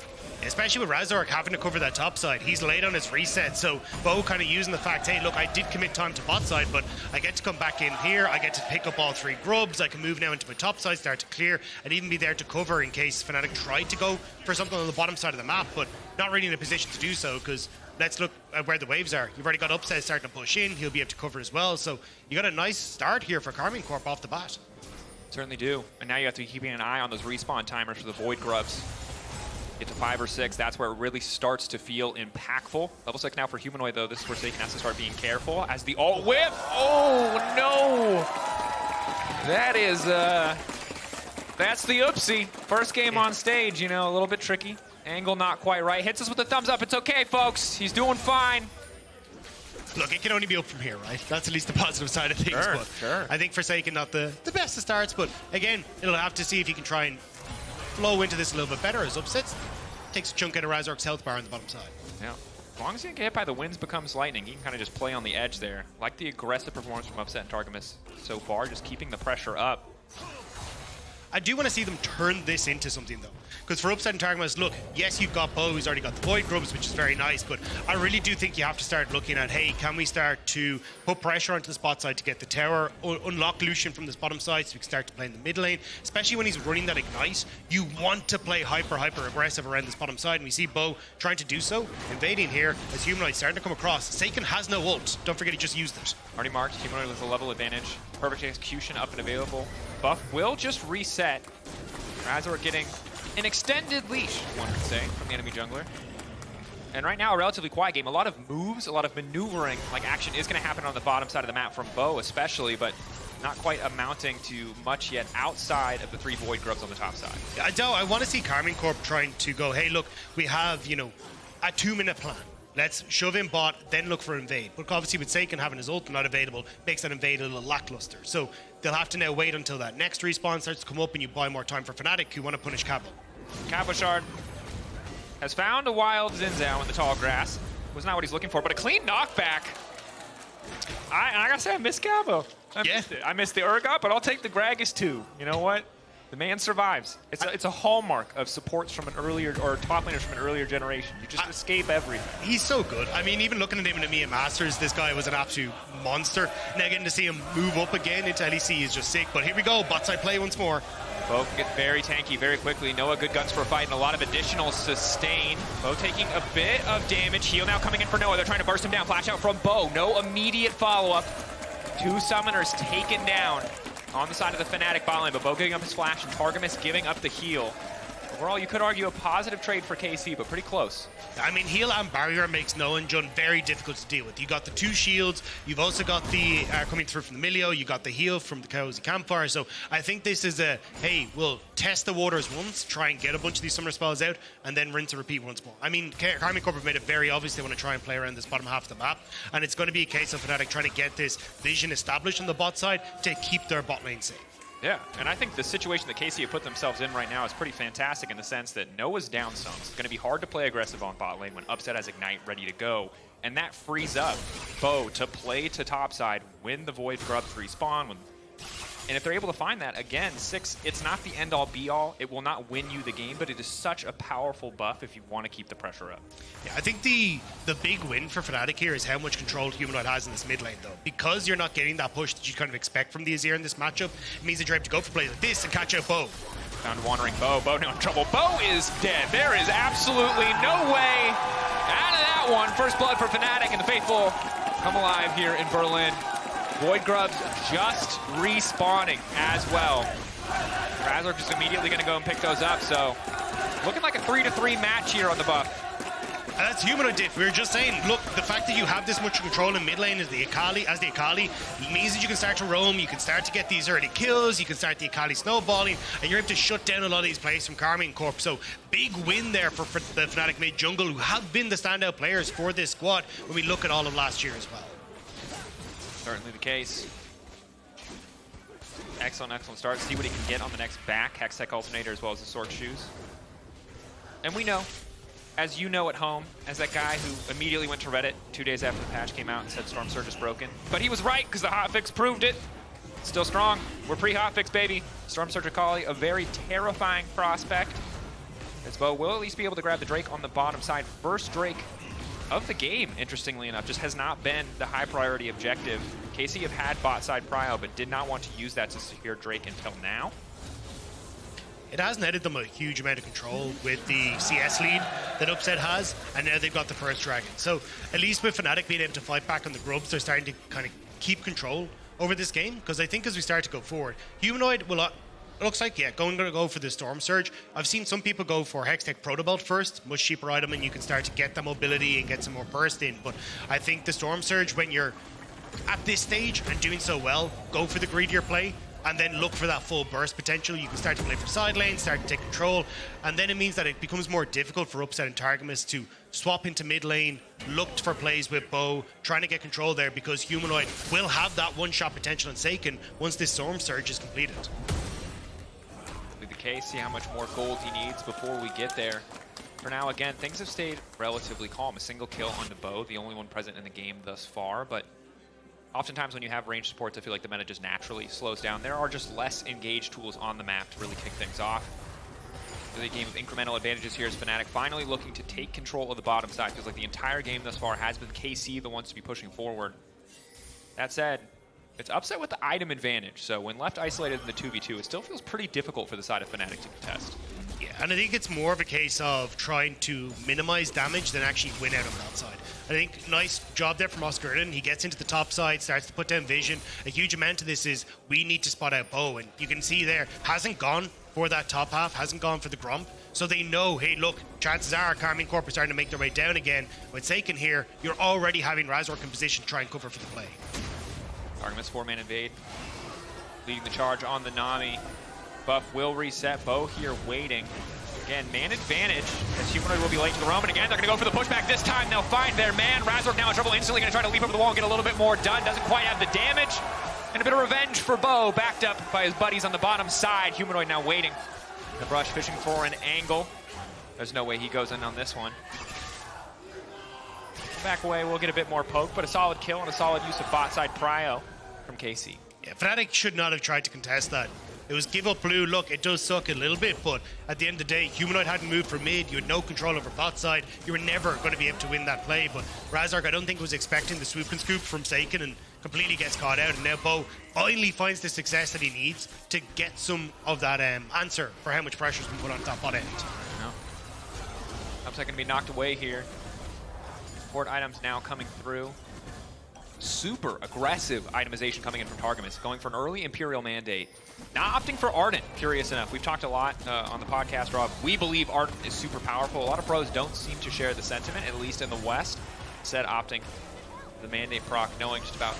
Especially with Razork having to cover that top side. He's late on his reset, so Bo kind of using the fact, hey, look, I did commit time to bot side, but I get to come back in here, I get to pick up all three grubs, I can move now into my top side, start to clear, and even be there to cover in case Fnatic tried to go for something on the bottom side of the map, but not really in a position to do so, because let's look at where the waves are. You've already got Upset starting to push in, he'll be able to cover as well, so you got a nice start here for Karmine Corp off the bat. Certainly do, and now you have to be keeping an eye on those respawn timers for the Void Grubs. Get to 5 or 6, that's where it really starts to feel impactful. Level 6 now for Humanoid, though. This is where Saken has to start being careful as the ult whip. Oh, no! That is, that's the oopsie. First game on stage, a little bit tricky. Angle not quite right. Hits us with a thumbs up. It's okay, folks. He's doing fine. Look, it can only be up from here, right? That's at least the positive side of things. Sure, but sure. I think for Saken, not the best of starts, but again, it'll have to see if he can try and flow into this a little bit better as Upsets takes a chunk out of Razork's health bar on the bottom side. Yeah. As long as he can get hit by the winds becomes lightning, he can kind of just play on the edge there. Like the aggressive performance from Upset and Targamas so far, just keeping the pressure up. I do want to see them turn this into something, though. Because for Upset and Targamas, look, yes, you've got Bo, who's already got the Void Grubs, which is very nice, but I really do think you have to start looking at, hey, can we start to put pressure onto the spot side to get the tower, unlock Lucian from this bottom side so we can start to play in the mid lane, especially when he's running that Ignite. You want to play hyper aggressive around this bottom side, and we see Bo trying to do so, invading here as Humanoid starting to come across. Saken has no ult. Don't forget he just used it. Already marked. Humanoid with a level advantage. Perfect execution up and available. Buff will just reset. Razork getting an extended leash, one would say, from the enemy jungler. And right now, a relatively quiet game. A lot of moves, a lot of maneuvering, like action is going to happen on the bottom side of the map from Bo especially, but not quite amounting to much yet outside of the 3 Void Grubs on the top side. I want to see Karmine Corp trying to go, hey, look, we have, you know, a 2-minute plan. Let's shove in bot, then look for invade. But obviously with Saken having his ult not available, makes that invade a little lackluster. So they'll have to now wait until that next respawn starts to come up and you buy more time for Fnatic, who want to punish Cabo. Cabochard has found a wild Zhao in the tall grass. Was not what he's looking for, but a clean knockback. I gotta say, I missed Cabo. I missed it. I missed the Urgot, but I'll take the Gragas too. You know what? The man survives. It's a hallmark of supports from an earlier, or top laners from an earlier generation. You just escape everything. He's so good. I mean, even looking at him in the EMEA Masters, this guy was an absolute monster. Now getting to see him move up again into LEC is just sick. But here we go, bot side play once more. Bo can get very tanky very quickly. Noah good guns for a fight and a lot of additional sustain. Bo taking a bit of damage. Heal now coming in for Noah. They're trying to burst him down. Flash out from Bo. No immediate follow-up. 2 summoners taken down on the side of the Fnatic bot lane, but Bo giving up his flash and Targamas giving up the heal. Overall, you could argue a positive trade for KC, but pretty close. I mean, heal and barrier makes Noah and Jun very difficult to deal with. You got the 2 shields, you've also got the coming through from the Milio, you got the heal from the Cozy Campfire, so I think this is a, hey, we'll test the waters once, try and get a bunch of these summer spells out, and then rinse and repeat once more. I mean, Karmine Corp have made it very obvious they want to try and play around this bottom half of the map, and it's going to be a case of Fnatic trying to get this vision established on the bot side to keep their bot lane safe. Yeah, and I think the situation that KC have put themselves in right now is pretty fantastic in the sense that Noah's down some. It's going to be hard to play aggressive on bot lane when Upset has Ignite ready to go, and that frees up Bo to play to topside when the Void Grubs respawn. And if they're able to find that, again, 6, it's not the end-all be-all. It will not win you the game, but it is such a powerful buff if you want to keep the pressure up. Yeah, I think the big win for Fnatic here is how much control Humanoid has in this mid lane, though. Because you're not getting that push that you kind of expect from the Azir in this matchup, it means that you're able to go for plays like this and catch out Bo. Found wandering Bo. Bo now in trouble. Bo is dead. There is absolutely no way out of that one. First blood for Fnatic, and the faithful come alive here in Berlin. Void Grubs just respawning as well. Razork just immediately going to go and pick those up, so looking like a 3-3 match here on the buff. That's Humanoid did. We were just saying, look, the fact that you have this much control in mid lane as the Akali, means that you can start to roam, you can start to get these early kills, you can start the Akali snowballing, and you're able to shut down a lot of these plays from Karmine Corp. So big win there for the Fnatic mid jungle, who have been the standout players for this squad when we look at all of last year as well. Certainly the case. Excellent start. See what he can get on the next back. Hextech Alternator as well as the Sword Shoes. And we know, as you know at home, as that guy who immediately went to Reddit 2 days after the patch came out and said Storm Surge is broken. But he was right, because the hotfix proved it. Still strong. We're pre-hotfix, baby. Storm Surge Akali, a very terrifying prospect. As Bo will at least be able to grab the Drake on the bottom side. First Drake of the game, interestingly enough, just has not been the high priority objective. KC have had bot side prio, but did not want to use that to secure Drake until now. It has netted them a huge amount of control with the CS lead that Upset has, and now they've got the first dragon. So at least with Fnatic being able to fight back on the Grubs, they're starting to kind of keep control over this game, because I think as we start to go forward, Humanoid will... looks like, yeah, going to go for the Storm Surge. I've seen some people go for Hextech Protobelt first, much cheaper item, and you can start to get the mobility and get some more burst in. But I think the Storm Surge, when you're at this stage and doing so well, go for the greedier play, and then look for that full burst potential. You can start to play for side lane, start to take control, and then it means that it becomes more difficult for Upset and Targamas to swap into mid lane, look for plays with Bo, trying to get control there, because Humanoid will have that one-shot potential in Saken once this Storm Surge is completed. The case, see how much more gold he needs before we get there. For now, again, things have stayed relatively calm. A single kill onto Bo, the only one present in the game thus far, but oftentimes when you have range supports, I feel like the meta just naturally slows down. There are just less engaged tools on the map to really kick things off. Really a game of incremental advantages here as Fnatic finally looking to take control of the bottom side. Feels like the entire game thus far has been KC the ones to be pushing forward. That said, it's upset with the item advantage, so when left isolated in the 2v2, it still feels pretty difficult for the side of Fnatic to contest. Yeah, and I think it's more of a case of trying to minimize damage than actually win out on that side. I think nice job there from Oscarinin. He gets into the top side, starts to put down vision. A huge amount of this is we need to spot out Bo, and you can see there, hasn't gone for that top half, hasn't gone for the Grump. So they know, hey, look, chances are Karmine Corp are starting to make their way down again. With Saken here, you're already having Razork in position to try and cover for the play. Targamas 4-man invade, leading the charge on the Nami. Buff will reset. Bo here waiting. Again, man advantage, as Humanoid will be late to the roam, and again, they're going to go for the pushback this time. They'll find their man. Razork now in trouble, instantly going to try to leap over the wall and get a little bit more done. Doesn't quite have the damage. And a bit of revenge for Bo, backed up by his buddies on the bottom side. Humanoid now waiting. The brush fishing for an angle. There's no way he goes in on this one. Back away, we'll get a bit more poke, but a solid kill and a solid use of bot side prio from KC. Yeah, Fnatic should not have tried to contest that. It was give up blue. Look, it does suck a little bit, but at the end of the day, Humanoid hadn't moved from mid. You had no control over bot side. You were never going to be able to win that play, but Razork, I don't think, was expecting the swoop and scoop from Saken and completely gets caught out. And now Bo finally finds the success that he needs to get some of that answer for how much pressure's been put on top bot end. No. Upside going to be knocked away here. Support items now coming through. Super aggressive itemization coming in from Targamas, going for an early Imperial mandate. Not opting for Ardent, curious enough. We've talked a lot on the podcast, Rob. We believe Ardent is super powerful. A lot of pros don't seem to share the sentiment, at least in the West. Instead, opting the mandate proc, knowing just about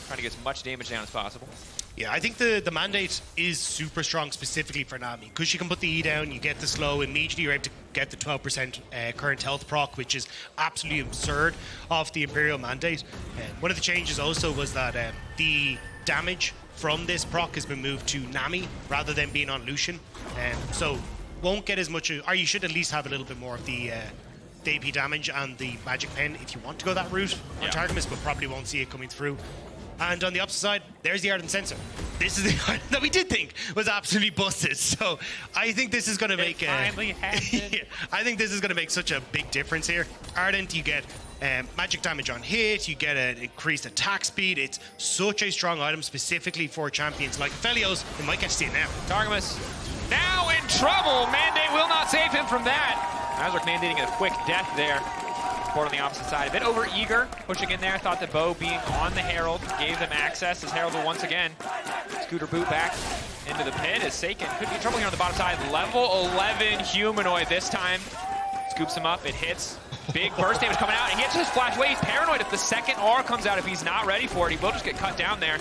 trying to get as much damage down as possible. Yeah, I think the mandate is super strong specifically for Nami, because she can put the E down, you get the slow, immediately you're able to get the 12% current health proc, which is absolutely absurd off the Imperial mandate. One of the changes also was that the damage from this proc has been moved to Nami rather than being on Lucian. So won't get as much, or you should at least have a little bit more of the AP damage and the magic pen if you want to go that route on Targamas, but probably won't see it coming through. And on the opposite side, there's the Ardent Sensor. This is the item that we did think was absolutely busted. So I think this is going to make I think this is going to make such a big difference here. Ardent, you get magic damage on hit, you get an increased attack speed. It's such a strong item specifically for champions like Aphelios. It might catch it now. Targamas now in trouble. Mandate will not save him from that. Razork mandating a quick death there. On the opposite side, a bit over eager, pushing in there. Thought that Bo being on the Herald gave them access as Herald will once again scooter boot back into the pit as Saken could be in trouble here on the bottom side. Level 11 Humanoid this time. Scoops him up, it hits. Big burst damage coming out, and he hits his flash away. He's paranoid if the second R comes out. If he's not ready for it, he will just get cut down there.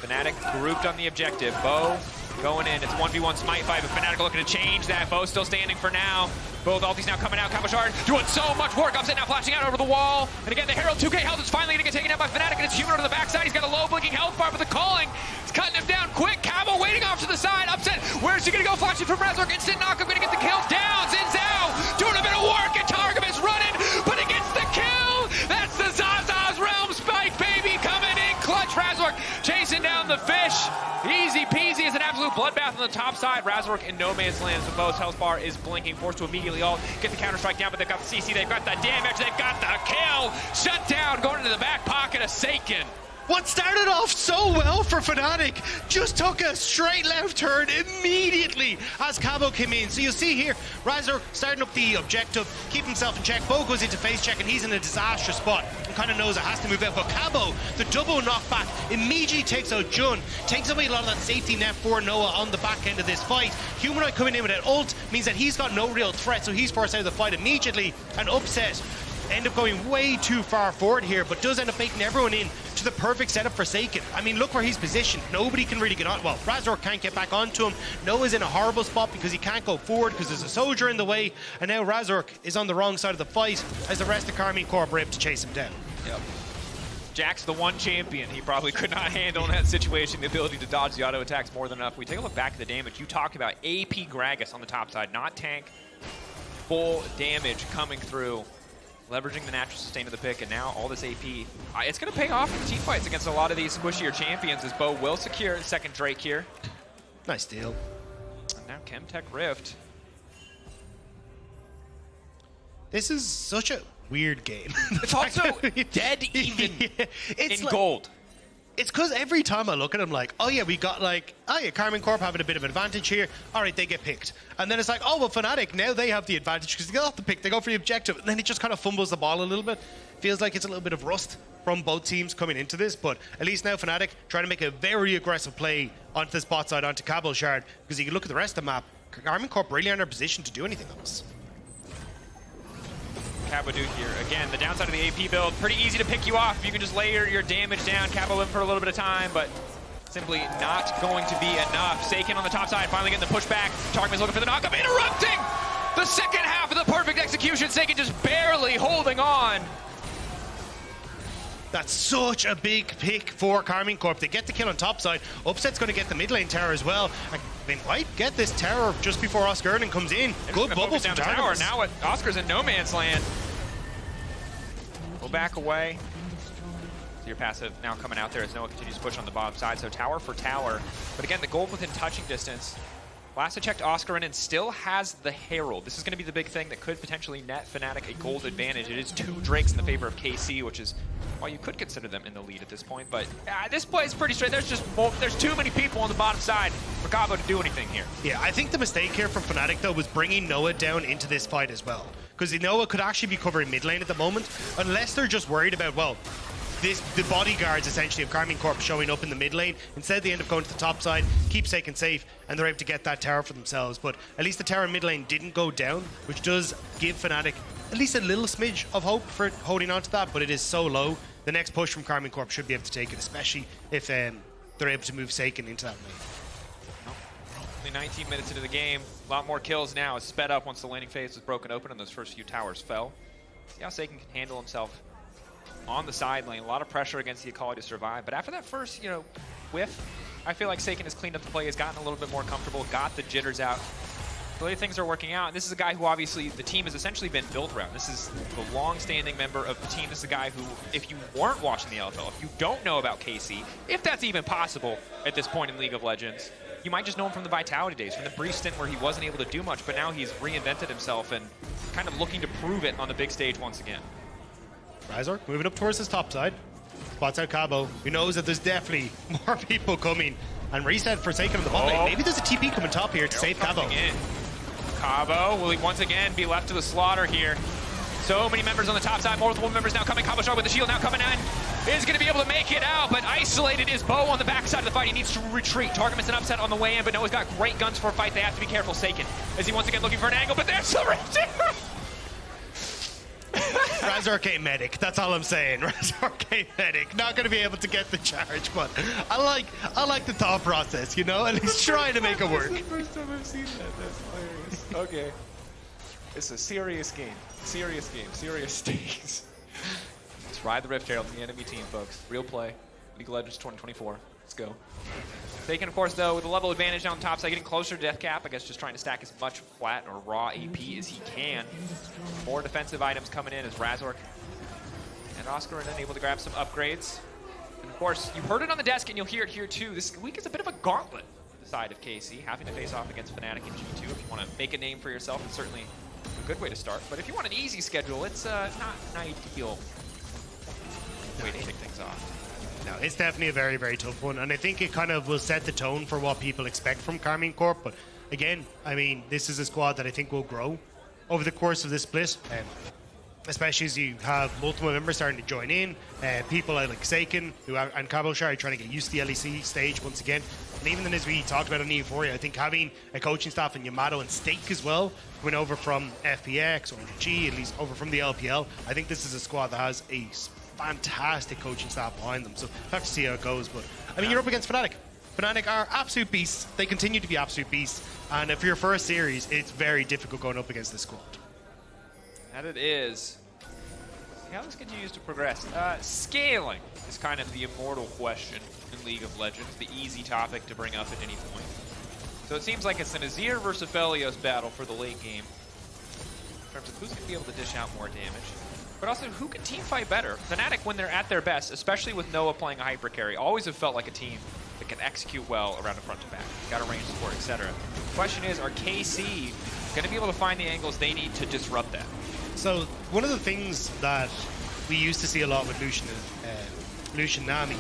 Fnatic grouped on the objective. Bo going in, it's 1v1 smite fight, but Fnatic looking to change that. Bo still standing for now. Both ultis now coming out. Cabochard doing so much work. Upset now flashing out over the wall. And again, the Herald 2k health is finally going to get taken out by Fnatic, and it's Humanoid on the backside. He's got a low blinking health bar, but the calling is cutting him down quick. Cabo waiting off to the side. Upset. Where's he going to go? Flashing from Razork. Instant knock. I'm going to get the kills down. Zhao doing a bit of work, and Targamas running, but he gets the kill. That's the Zaza's Realm Spike, baby, coming in clutch. Razork chasing down the fish. Easy peasy. It's an absolute bloodbath on the top side. Razork in no man's land, so Bo's health bar is blinking, forced to immediately ult, get the counter-strike down, but they've got the CC, they've got the damage, they've got the kill. Shut down, going into the back pocket of Saken. What started off so well for Fnatic just took a straight left turn immediately as Cabo came in. So you'll see here, Razork starting up the objective, keep himself in check. Bo goes into face check and he's in a disastrous spot and kind of knows it has to move out. But Cabo, the double knockback, immediately takes out Jun, takes away a lot of that safety net for Noah on the back end of this fight. Humanoid coming in with an ult means that he's got no real threat, so he's forced out of the fight immediately. And Upset end up going way too far forward here, but does end up making everyone in to the perfect setup for Saken. I mean, look where he's positioned. Nobody can really get on. Well, Razork can't get back onto him. Noah's in a horrible spot because he can't go forward because there's a soldier in the way, and now Razork is on the wrong side of the fight as the rest of Karmine Corp are able to chase him down. Yep. Jack's the one champion. He probably could not handle in that situation the ability to dodge the auto attacks more than enough. We take a look back at the damage. You talked about AP Gragas on the top side, not tank. Full damage coming through. Leveraging the natural sustain of the pick, and now all this AP. It's going to pay off in the team fights against a lot of these squishier champions as Bo will secure the second Drake here. Nice deal. And now Chemtech Rift. This is such a weird game. It's also dead even in gold. It's because every time I look at them, like, oh yeah, we got like, oh yeah, Karmine Corp having a bit of an advantage here. All right, they get picked. And then it's like, oh, well, Fnatic, now they have the advantage because they got the pick. They go for the objective. And then it just kind of fumbles the ball a little bit. Feels like it's a little bit of rust from both teams coming into this. But at least now Fnatic trying to make a very aggressive play onto this bot side, onto Cabochard. Because you can look at the rest of the map, Karmine Corp really aren't in a position to do anything on this. Cabo do here. Again, the downside of the AP build, pretty easy to pick you off. You can just layer your damage down, Cabo in for a little bit of time, but simply not going to be enough. Saken on the top side, finally getting the pushback. Targamas looking for the knockup, interrupting the second half of the perfect execution. Saken just barely holding on. That's such a big pick for Karmine Corp. They get the kill on top side. Upset's going to get the mid lane tower as well. And they might get this tower just before Oscarinin comes in. Good bubbles down from the tower. Targamas. Now Oscar's in no man's land. Go back away. So your passive now coming out there as Noah continues to push on the bottom side. So tower for tower. But again, the gold within touching distance. Last I checked, Oscarinin still has the Herald. This is going to be the big thing that could potentially net Fnatic a gold advantage. It is 2 Drakes in the favor of KC, which is why you could consider them in the lead at this point. But this play is pretty straight. There's too many people on the bottom side for Cabo to do anything here. Yeah, I think the mistake here from Fnatic, though, was bringing Noah down into this fight as well. Because Noah could actually be covering mid lane at the moment, unless they're just worried about, well, the bodyguards essentially of Karmine Corp showing up in the mid lane. Instead, they end up going to the top side, keep Saken safe, and they're able to get that tower for themselves. But at least the tower in mid lane didn't go down, which does give Fnatic at least a little smidge of hope for holding on to that, but it is so low. The next push from Karmine Corp should be able to take it, especially if they're able to move Saken into that lane. Only 19 minutes into the game. A lot more kills now. It's sped up once the laning phase was broken open and those first few towers fell. See how Saken can handle himself on the side lane. A lot of pressure against the Akali to survive. But after that first, whiff, I feel like Saken has cleaned up the play, has gotten a little bit more comfortable, got the jitters out. The way things are working out, and this is a guy who obviously the team has essentially been built around. This is the long-standing member of the team. This is a guy who, if you weren't watching the LFL, if you don't know about KC, if that's even possible at this point in League of Legends, you might just know him from the Vitality days, from the brief stint where he wasn't able to do much, but now he's reinvented himself and kind of looking to prove it on the big stage once again. Razork moving up towards his top side. Spots out Cabo, who knows that there's definitely more people coming. And reset for Saken on the bot lane. Maybe there's a TP coming top here to save Cabo. Cabo will once again be left to the slaughter here. So many members on the top side, multiple members now coming. Cabochard with the shield now coming in. Is going to be able to make it out, but isolated is Bo on the backside of the fight. He needs to retreat. Targamas an upset on the way in, but Noah's got great guns for a fight. They have to be careful. Saken, as he once again looking for an angle, but there's the rift. Razork ain't medic, that's all I'm saying. Razork ain't medic. Not going to be able to get the charge, but I like the thought process, At least trying to make it work. That's the first time I've seen that. That's hilarious. Okay. It's a serious game. Serious game. Serious stakes. Let's ride the Rift Herald to the enemy team, folks. Real play. League of Legends 2024. Let's go. Saken, of course, though, with a level advantage down the top side, getting closer to death cap. I guess just trying to stack as much flat or raw AP as he can. More defensive items coming in as Razork and Oscarinin able to grab some upgrades. And of course, you heard it on the desk and you'll hear it here too. This week is a bit of a gauntlet for the side of KC, having to face off against Fnatic in G2. If you want to make a name for yourself, it's certainly a good way to start. But if you want an easy schedule, it's not an ideal way to kick things off. No, it's definitely a very, very tough one, and I think it kind of will set the tone for what people expect from Karmine Corp. But again, I mean, this is a squad that I think will grow over the course of this split, especially as you have multiple members starting to join in. People like Saken and Cabochard trying to get used to the LEC stage once again. And even then, as we talked about on Euphoria, I think having a coaching staff in Yamato and Stake as well, coming over from FPX or G, at least over from the LPL, I think this is a squad that has a fantastic coaching staff behind them. So we'll have to see how it goes. But I mean, you're up against Fnatic. Fnatic are absolute beasts. They continue to be absolute beasts. And for your first series, it's very difficult going up against this squad. That it is. See how this continues to progress. Scaling is kind of the immortal question in League of Legends, the easy topic to bring up at any point. So it seems like it's an Azir versus Aphelios battle for the late game in terms of who's going to be able to dish out more damage. But also, who can team fight better? Fnatic, when they're at their best, especially with Noah playing a hyper carry, always have felt like a team that can execute well around the front to back. Got a range support, etc. Question is, are KC going to be able to find the angles they need to disrupt that? So one of the things that we used to see a lot with Lucian Nami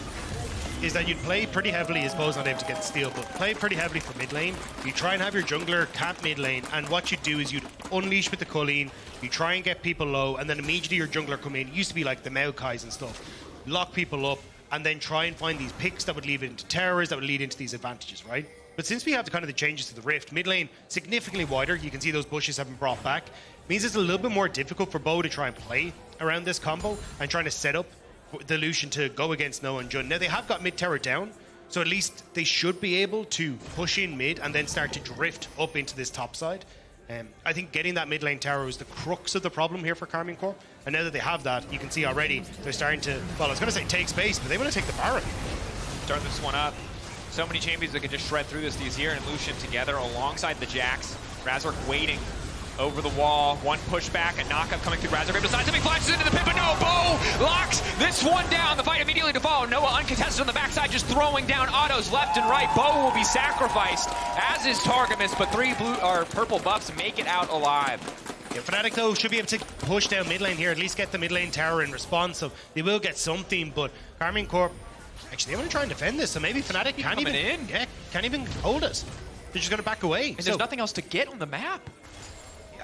is that you'd play pretty heavily, as Bo's not able to get the steal, but play pretty heavily for mid lane. You try and have your jungler camp mid lane, and what you do is you'd unleash with the Colleen, you try and get people low, and then immediately your jungler come in. It used to be like the Maokais and stuff. Lock people up, and then try and find these picks that would lead into towers, that would lead into these advantages, right? But since we have the changes to the Rift, mid lane significantly wider, you can see those bushes have been brought back, means it's a little bit more difficult for Bo to try and play around this combo and trying to set up the Lucian to go against Noah and Jun. Now they have got mid tower down, so at least they should be able to push in mid and then start to drift up into this top side. I think getting that mid lane tower was the crux of the problem here for Karmine Corp. And now that they have that, you can see already they're starting to, well, I was going to say take space, but they want to take the Baron. Start this one up. So many champions that can just shred through this. The Azir and Lucian together alongside the Jax. Razork waiting over the wall. One pushback, a knockup coming through Razork. Decides to be flashes into the pit, but no, Bo locks this one down. The fight immediately to follow. Noah uncontested on the backside, just throwing down autos left and right. Bo will be sacrificed, as is Targamas, but 3 blue or purple buffs make it out alive. Yeah, Fnatic though should be able to push down mid lane here, at least get the mid lane tower in response, so they will get something, but Karmine Corp, actually they want to try and defend this, so maybe Fnatic can't even hold us. They're just going to back away. And there's nothing else to get on the map.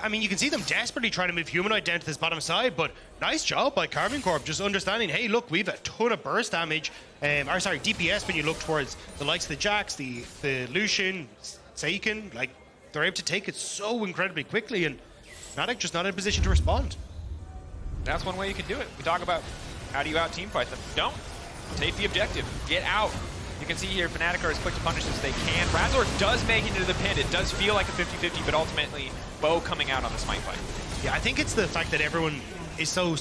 I mean, you can see them desperately trying to move Humanoid down to this bottom side, but nice job by Karmine Corp, just understanding, hey, look, we've a ton of burst damage, DPS when you look towards the likes of the Jax, the Lucian, Saken, like, they're able to take it so incredibly quickly, and Fnatic just not in a position to respond. That's one way you can do it. We talk about how do you out team fight them. Don't. Take the objective. Get out. You can see here Fnatic are as quick to punish as they can. Razork does make it into the pit. It does feel like a 50-50, but ultimately Bo coming out on the smite fight. Yeah, I think it's the fact that everyone is so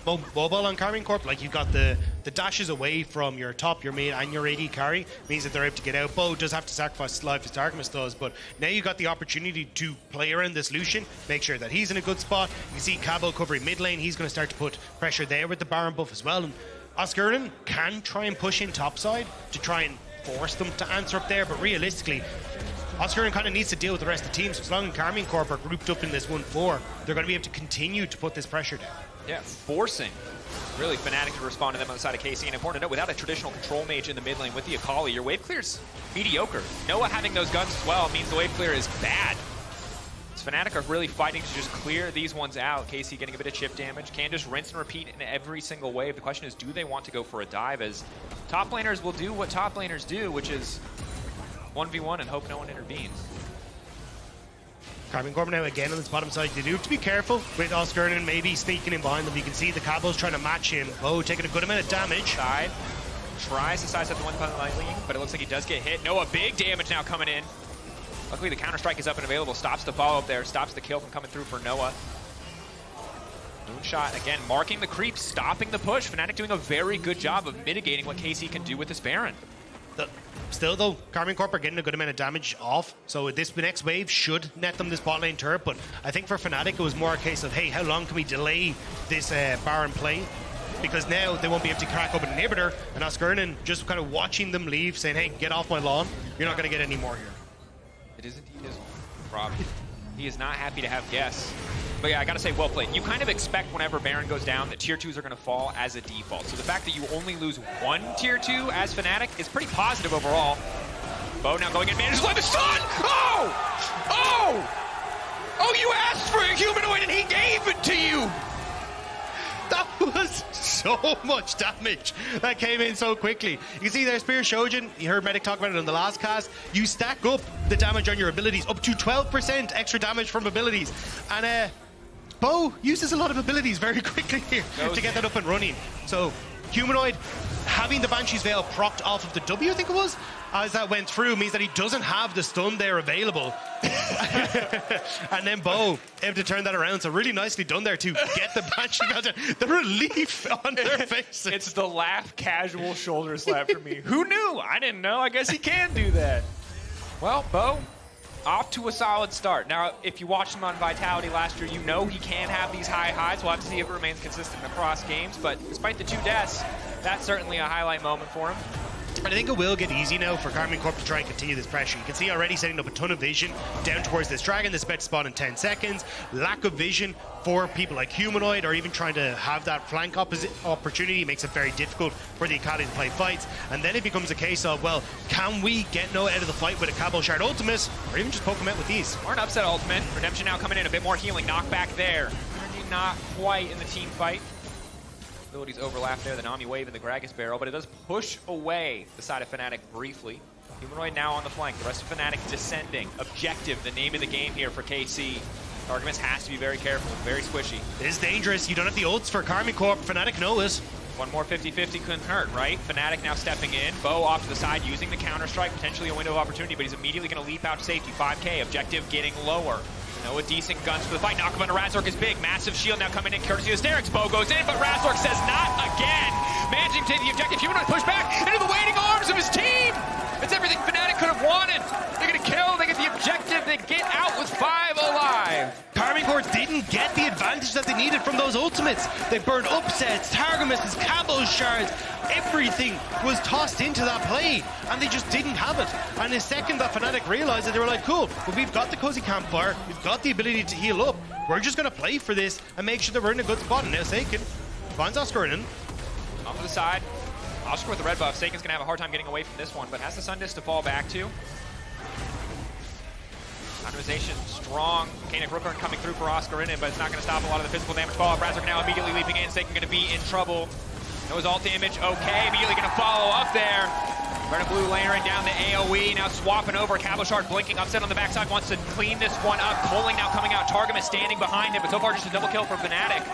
mobile on Karmine Corp. Like, you've got the dashes away from your top, your mid, and your AD carry. Means that they're able to get out. Bo does have to sacrifice his life as Targamas does, but now you've got the opportunity to play around this Lucian, make sure that he's in a good spot. You can see Cabo covering mid lane. He's going to start to put pressure there with the Baron buff as well. And Oscarinin can try and push in topside to try and force them to answer up there, but realistically, Oscarinin kind of needs to deal with the rest of the team, so as long as Karmine Corp are grouped up in this 1-4, they're going to be able to continue to put this pressure down. Yeah, forcing really Fnatic to respond to them on the side of KC, and important to note, without a traditional control mage in the mid lane with the Akali, your wave clear's mediocre. Noah having those guns as well means the wave clear is bad. Fnatic are really fighting to just clear these ones out. KC getting a bit of chip damage. Can just rinse and repeat in every single wave. The question is, do they want to go for a dive, as top laners will do what top laners do, which is 1v1 and hope no one intervenes. Karmine Corp now again on this bottom side. They do have to be careful with Oscarinin maybe sneaking in behind them. You can see the Cabo's trying to match him. Oh, taking a good amount of damage. Side. Tries to size up the one lightly, but it looks like he does get hit. Noah, big damage now coming in. Luckily, the counter-strike is up and available. Stops the follow-up there. Stops the kill from coming through for Noah. Moonshot, again, marking the creep, stopping the push. Fnatic doing a very good job of mitigating what KC can do with this Baron. Still, though, Karmine Corp are getting a good amount of damage off, so this next wave should net them this bot lane turret, but I think for Fnatic, it was more a case of, hey, how long can we delay this Baron play? Because now they won't be able to crack open an inhibitor, and Oscarinin just kind of watching them leave, saying, hey, get off my lawn. You're not going to get any more here. It is indeed his problem. He is not happy to have guests. But yeah, I gotta say, well played. You kind of expect whenever Baron goes down that tier 2s are gonna fall as a default. So the fact that you only lose one tier 2 as Fnatic is pretty positive overall. Bo now going in, manages to let the stun! Oh! Oh! Oh, you asked for a humanoid and he gave it to you! That was so much damage that came in so quickly. You can see there, Spear Shojin, you heard Medic talk about it on the last cast. You stack up the damage on your abilities, up to 12% extra damage from abilities. And Bo uses a lot of abilities very quickly here to get that up and running. So, Humanoid having the Banshee's Veil procced off of the W, I think it was, as that went through, means that he doesn't have the stun there available. And then Bo able to turn that around, so really nicely done there to get the Banshee Veil down. The relief on their faces. It's the laugh casual shoulder slap for me. Who knew? I didn't know. I guess he can do that. Well, Bo, off to a solid start. Now, if you watched him on Vitality last year, you know he can have these high highs. We'll have to see if it remains consistent across games, but despite the 2 deaths, that's certainly a highlight moment for him. And I think it will get easy now for Karmine Corp to try and continue this pressure. You can see already setting up a ton of vision down towards this dragon. This bet spawn in 10 seconds. Lack of vision for people like Humanoid, or even trying to have that flank opportunity makes it very difficult for the Akali to play fights. And then it becomes a case of, well, can we get Noah out of the fight with a Cabochard ultimate, or even just poke him out with these? Or an upset ultimate. Redemption now coming in, a bit more healing. Knockback there. Not quite in the team fight. Abilities overlap there, the Nami wave and the Gragas barrel, but it does push away the side of Fnatic briefly. Humanoid now on the flank, the rest of Fnatic descending. Objective, the name of the game here for KC. Targamas has to be very careful, very squishy. It is dangerous, you don't have the ults for Karmine Corp, Fnatic knows. One more 50-50 couldn't hurt, right? Fnatic now stepping in, Bo off to the side using the counter-strike, potentially a window of opportunity, but he's immediately going to leap out to safety. 5K, objective getting lower. Noah decent guns for the fight. Knockup on Razork is big. Massive shield now coming in courtesy of Sterix. Bo goes in, but Razork says not again. Managing to take the objective. Humanoid push back into the waiting arms of his team. It's everything Fnatic could have wanted. They're going to kill. They get the objective. They get out with 5 alive. Karmine Corp didn't get the advantage that they needed from those ultimates. They burned upsets, Targamas, Cabochards. Everything was tossed into that play, and they just didn't have it. And the second that Fnatic realized it, they were like, cool, well, we've got the cozy campfire, we've got the ability to heal up. We're just going to play for this and make sure that we're in a good spot. And now Saken finds Oscarinin. Off to the side. Oscar with the red buff. Saken's going to have a hard time getting away from this one, but has the Sun Disc to fall back to. Optimization strong. Mechanic Rookhorn coming through for Oscarinin, but it's not going to stop a lot of the physical damage fall. Razork now immediately leaping in. Saken going to be in trouble. Noah's ult damage, okay. Immediately going to follow up there. Red and blue layering down the AoE, now swapping over. Cabochard blinking, upset on the backside, wants to clean this one up. Pulling now coming out. Targamas standing behind him, but so far just a double kill for Fnatic.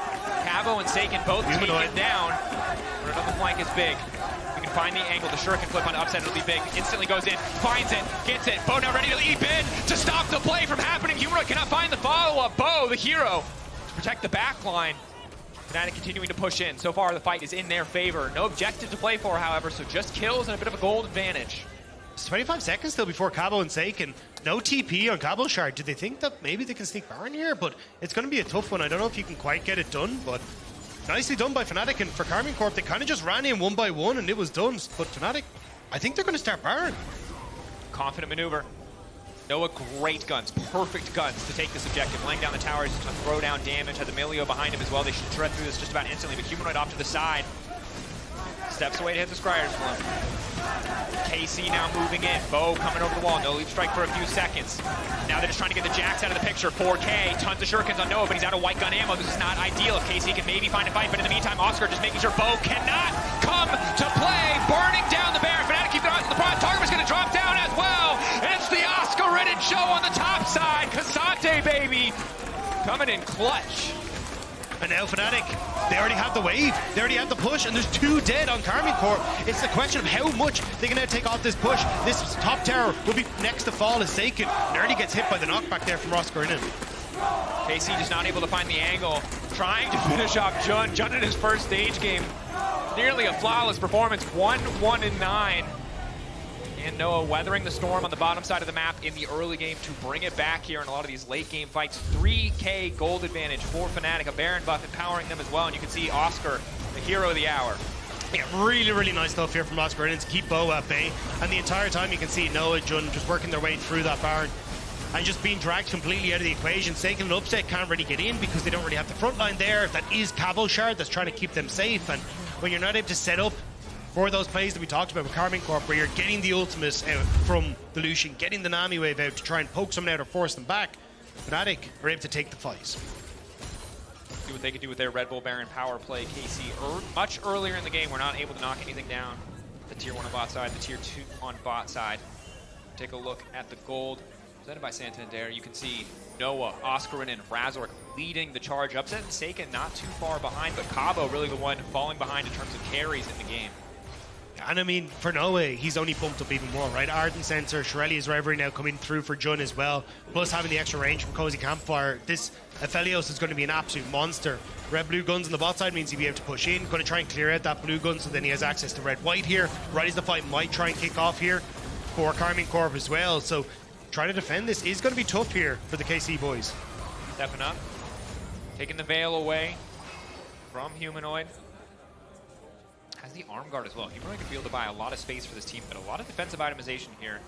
Cabo and Saken both taken down. But another flank is big. You can find the angle, the shuriken flip on the upset, it'll be big. Instantly goes in, finds it, gets it. Bo now ready to leap in to stop the play from happening. Humanoid cannot find the follow-up. Bo, the hero, to protect the back line. Fnatic continuing to push in. So far, the fight is in their favor. No objective to play for, however, so just kills and a bit of a gold advantage. It's 25 seconds still before Cabo and Saken. No TP on Cabochard. Do they think that maybe they can sneak Baron here? But it's going to be a tough one. I don't know if you can quite get it done, but nicely done by Fnatic. And for Karmine Corp, they kind of just ran in one by one and it was done. But Fnatic, I think they're going to start Baron. Confident maneuver. Noah, great guns, perfect guns to take this objective. Laying down the towers to throw down damage. Had the Milio behind him as well. They should shred through this just about instantly, but Humanoid off to the side. Steps away to hit the Scryer's Bloom. KC now moving in. Bo coming over the wall. No leap strike for a few seconds. Now they're just trying to get the Jax out of the picture. 4K, tons of shurikens on Noah, but he's out of white gun ammo. This is not ideal. If KC can maybe find a fight, but in the meantime, Oscar just making sure Bo cannot come to play. Burning down the Baron. Fnatic keep their eyes on the prize. Targamas going to drop down as well. And it's the Oscarinin show on the top side. Ksante, baby, coming in clutch. And now Fnatic, they already have the wave, they already have the push, and there's 2 dead on Karmine Corp. It's the question of how much they can now take off this push. This top tower will be next to fall as Saken. Nearly gets hit by the knockback there from Oscarinin. KC just not able to find the angle. Trying to finish off Jun. Jun in his first stage game. Nearly a flawless performance. 1-1-9. And Noah weathering the storm on the bottom side of the map in the early game to bring it back here in a lot of these late game fights. 3K gold advantage for Fnatic, a Baron buff empowering them as well. And you can see Oscar, the hero of the hour. Yeah, really, really nice stuff here from Oscarinin to keep Bo at bay. And the entire time you can see Noah and Jun just working their way through that Baron and just being dragged completely out of the equation. Saken and Upset can't really get in because they don't really have the front line there. That is Cabochard that's trying to keep them safe. And when you're not able to set up for those plays that we talked about with Karmine Corp, where you're getting the ultimates out from the Lucian, getting the Nami wave out to try and poke someone out or force them back, Fnatic are able to take the fights. See what they can do with their Red Bull Baron power play. KC much earlier in the game were not able to knock anything down. The tier 1 on bot side, the tier 2 on bot side. Take a look at the gold presented by Santander. You can see Noah, Oscarinin, Razork leading the charge. Upset and Saken not too far behind, but Cabo really the one falling behind in terms of carries in the game. And I mean, for Noah, he's only bumped up even more, right? Ardent Sensor, Shirelli's Reverie now coming through for Jun as well. Plus having the extra range from Cozy Campfire. This Aphelios is going to be an absolute monster. Red blue guns on the bot side means he'll be able to push in. Going to try and clear out that blue gun so then he has access to red-white here. Right as the fight might try and kick off here for Karmine Corp as well. So trying to defend this is going to be tough here for the KC boys. Stepping up, taking the veil away from Humanoid. has the arm guard as well. Humanoid could be able to buy a lot of space for this team, but a lot of defensive itemization here.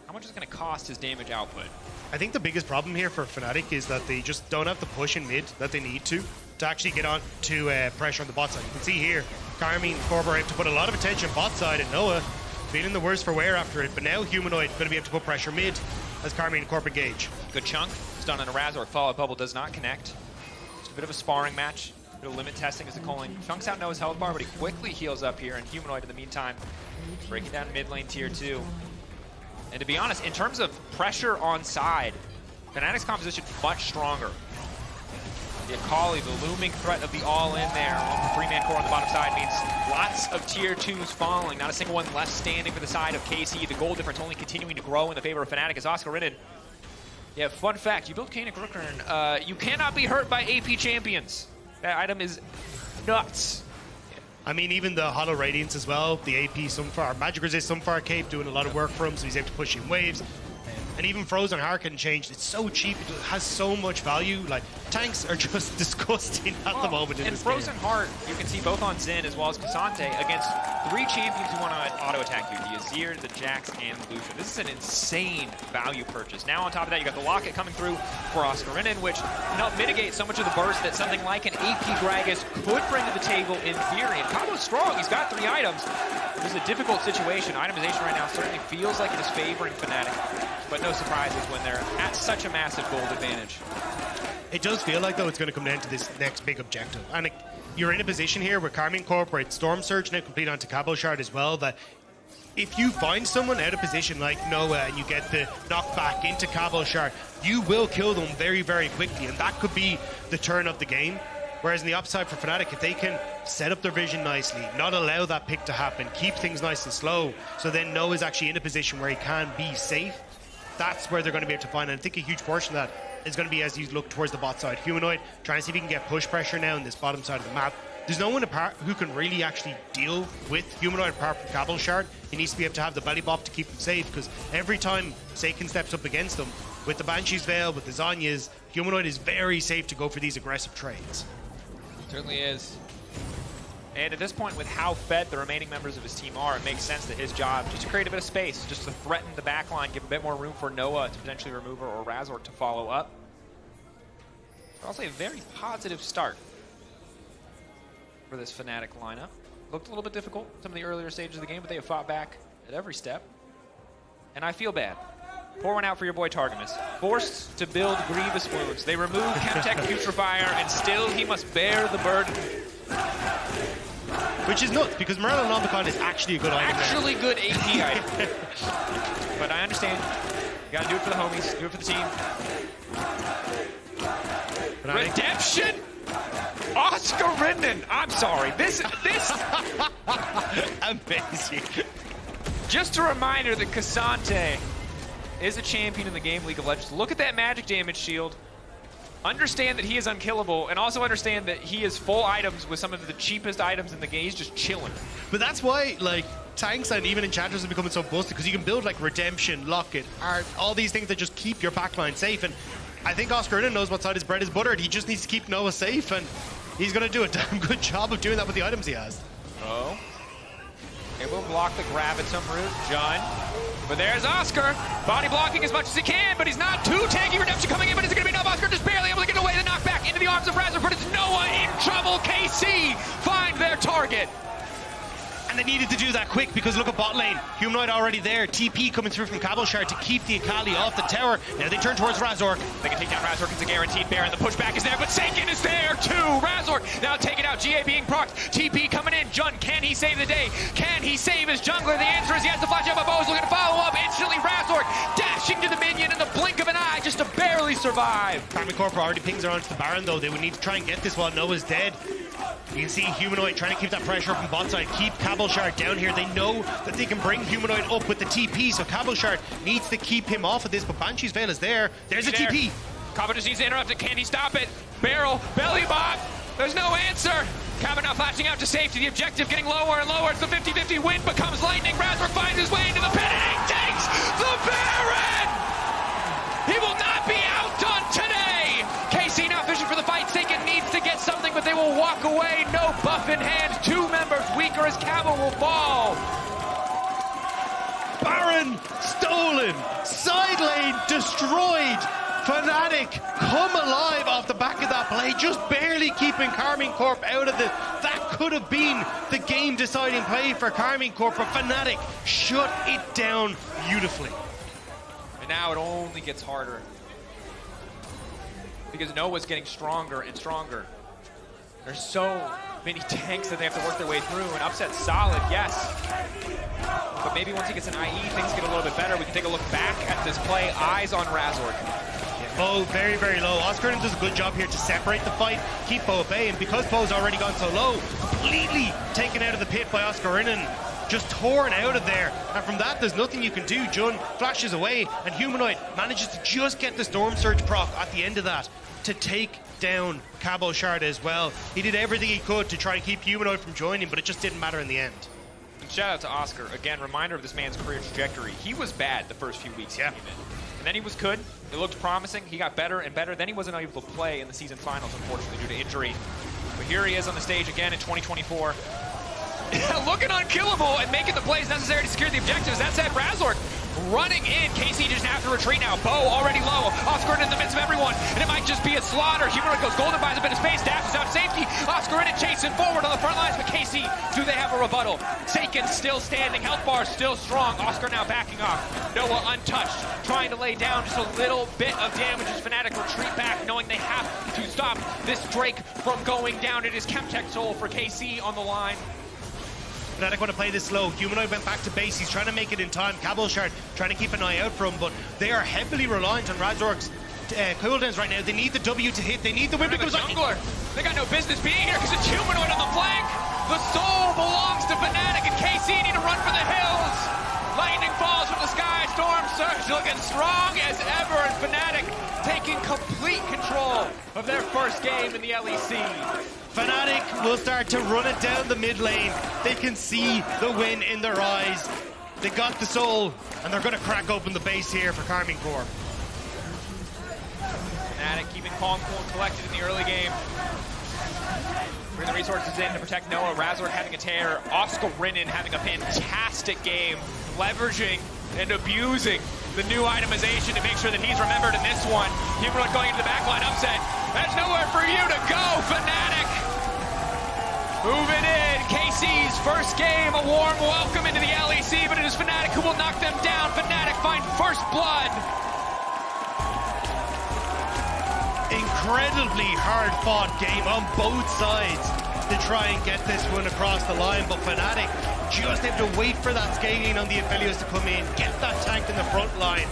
How much is going to cost his damage output? I think the biggest problem here for Fnatic is that they just don't have the push in mid that they need to actually get on to pressure on the bot side. You can see here, Karmine Corp have to put a lot of attention bot side, and Noah feeling the worse for wear after it, but now Humanoid going to be able to put pressure mid as Karmine Corp engage. Good chunk. Stun on a Razork. Fallout Bubble does not connect. Just a bit of a sparring match. A bit of limit testing as the calling. Chunks out Noah's health bar, but he quickly heals up here, and Humanoid in the meantime breaking down mid lane tier 2. And to be honest, in terms of pressure on side, Fnatic's composition much stronger. The Akali, the looming threat of the all-in there on the 3-man core on the bottom side means lots of tier 2s falling. Not a single one left standing for the side of KC. The goal difference only continuing to grow in the favor of Fnatic as Oscarinin. Yeah, fun fact, you build Kayn and Grukern, you cannot be hurt by AP champions. That item is nuts. I mean, even the Hollow Radiance as well, the AP Sunfire, Magic Resist Sunfire Cape doing a lot of work for him, so he's able to push in waves. And even Frozen Heart can change. It's so cheap, it has so much value. Like, tanks are just disgusting at the moment in and this Frozen game. Heart, you can see both on Xin as well as Ksante against 3 champions who want to auto-attack you. The Azir, the Jax, and Lucian. This is an insane value purchase. Now on top of that, you got the Locket coming through for Oscarinin, which can help mitigate so much of the burst that something like an AP Gragas could bring to the table in theory. And Cabo's strong, he's got 3 items. This is a difficult situation. Itemization right now certainly feels like it is favoring Fnatic, but no surprises when they're at such a massive gold advantage. It does feel like, though, it's going to come down to this next big objective. And you're in a position here where Karmine Corp, where it's Storm Surge now complete onto Cabochard as well, that if you find someone out of position like Noah and you get the knockback into Cabochard, you will kill them very, very quickly, and that could be the turn of the game. Whereas on the upside for Fnatic, if they can set up their vision nicely, not allow that pick to happen, keep things nice and slow, so then Noah's actually in a position where he can be safe, that's where they're going to be able to find. And I think a huge portion of that is going to be as you look towards the bot side. Humanoid, trying to see if he can get push pressure now in this bottom side of the map. There's no one apart who can really actually deal with Humanoid apart from Cabochard. He needs to be able to have the belly bop to keep him safe, because every time Saken steps up against him, with the Banshee's Veil, with the Zhonyas, Humanoid is very safe to go for these aggressive trades. Certainly is. And at this point, with how fed the remaining members of his team are, it makes sense that his job, just to create a bit of space, just to threaten the backline, give a bit more room for Noah to potentially remove her or Razork to follow up. I'll say a very positive start for this Fnatic lineup. Looked a little bit difficult some of the earlier stages of the game, but they have fought back at every step. And I feel bad. Pour one out for your boy Targamas. Forced to build grievous wounds. They remove Chemtech Putrefier, and still he must bear the burden. Which is nuts, because Morello Nomicon is actually a good item. Actually good AP item. But I understand. You gotta do it for the homies, do it for the team. Redemption? Oscarinin! I'm sorry. This amazing. Just a reminder that Ksante is a champion in the game League of Legends. Look at that magic damage shield. Understand that he is unkillable, and also understand that he is full items with some of the cheapest items in the game. He's just chilling. But that's why, like, tanks and even enchanters are becoming so busted, because you can build like Redemption, Locket, Art, all these things that just keep your backline safe. And I think Oscarinin knows what side his bread is buttered. He just needs to keep Noah safe, and he's going to do a damn good job of doing that with the items he has. Oh. It will block the grab at some route. John. But there's Oscar. Body blocking as much as he can, but he's not too tanky. Redemption coming in, but is it going to be enough? Oscar just barely able to get away. The knockback into the arms of Razork, but it's Noah in trouble. KC find their target. And they needed to do that quick, because look at bot lane. Humanoid already there. TP coming through from Cabochard to keep the Akali off the tower. Now they turn towards Razork. They can take down Razork. It's a guaranteed bear, and the pushback is there, but Saken is there too. Razork now taken out. GA being procced. TP coming in. Jun, can he save the day? Can he save his jungler? The answer is yes. The flash out of Bo's looking to follow up. Instantly Razork dashing to the minion in the blink of an eye just to barely survive. Karmine Corp already pings her onto the Baron, though. They would need to try and get this while Noah's dead. You can see Humanoid trying to keep that pressure up from bot side, keep Cabochard down here. They know that they can bring Humanoid up with the TP, so Cabochard needs to keep him off of this, but Banshee's Veil is there. There's a TP. Cabo just needs to interrupt it. Can he stop it? Barrel, belly bot. There's no answer. Cabo now flashing out to safety. The objective getting lower and lower. It's the 50-50 win becomes lightning. Razork finds his way into the pit, and he takes the Baron! He will not be outdone today! KC now fishing for the fight. Saken needs to get get something, but they will walk away. No buff in hand. 2 members weaker as Cabo will fall. Baron stolen. Side lane destroyed. Fnatic come alive off the back of that play, just barely keeping Karmine Corp out of the... That could have been the game-deciding play for Karmine Corp, but Fnatic shut it down beautifully. And now it only gets harder. Because Noah's getting stronger and stronger. There's so many tanks that they have to work their way through, and Upset's solid, yes. But maybe once he gets an IE, things get a little bit better. We can take a look back at this play. Eyes on Razork. Bo very, very low. Oscarinin does a good job here to separate the fight, keep Bo at bay, and because Bo's already gone so low, completely taken out of the pit by Oscarinin, just torn out of there. And from that, there's nothing you can do. Jun flashes away, and Humanoid manages to just get the Storm Surge proc at the end of that to take down Cabochard as well. He did everything he could to try and keep Humanoid from joining, but it just didn't matter in the end. And shout out to Oscar. Again, reminder of this man's career trajectory. He was bad the first few weeks he came in. And then he was good. It looked promising. He got better and better. Then he wasn't able to play in the season finals, unfortunately, due to injury. But here he is on the stage again in 2024. Looking unkillable and making the plays necessary to secure the objectives. That said, Razork running in. KC just have to retreat now. Bo already low. Oscarinin in the midst of everyone. And it might just be a slaughter. Humanoid goes golden, buys a bit of space. Dashes out safety. Oscarinin chasing forward on the front lines. But KC, do they have a rebuttal? Saken still standing. Health bar still strong. Oscar now backing off. Noah untouched. Trying to lay down just a little bit of damage as Fnatic retreat back, knowing they have to stop this Drake from going down. It is Chemtech Soul for KC on the line. Fnatic want to play this slow. Humanoid went back to base. He's trying to make it in time. Cabochard trying to keep an eye out for him, but they are heavily reliant on Razork's cooldowns right now. They need the W to hit. They need the win. Jungler. They got no business being here because it's Humanoid on the flank. The soul belongs to Fnatic, and KC need to run for the hills. Lightning falls from the sky. Storm Surge looking strong as ever, and Fnatic taking complete control of their first game in the LEC. Fnatic will start to run it down the mid lane. They can see the win in their eyes. They got the soul, and they're going to crack open the base here for Karmine Corp. Fnatic keeping calm, cool, and collected in the early game. Bring the resources in to protect Noah. Razork having a tear. Oscarinin having a fantastic game, leveraging and abusing the new itemization to make sure that he's remembered in this one. Humanoid going into the backline, Upset. There's nowhere for you to go, Fnatic. Moving in, KC's first game, a warm welcome into the LEC, but it is Fnatic who will knock them down. Fnatic find first blood. Incredibly hard-fought game on both sides to try and get this one across the line, but Fnatic just have to wait for that scaling on the Aphelios to come in, get that tank in the front line,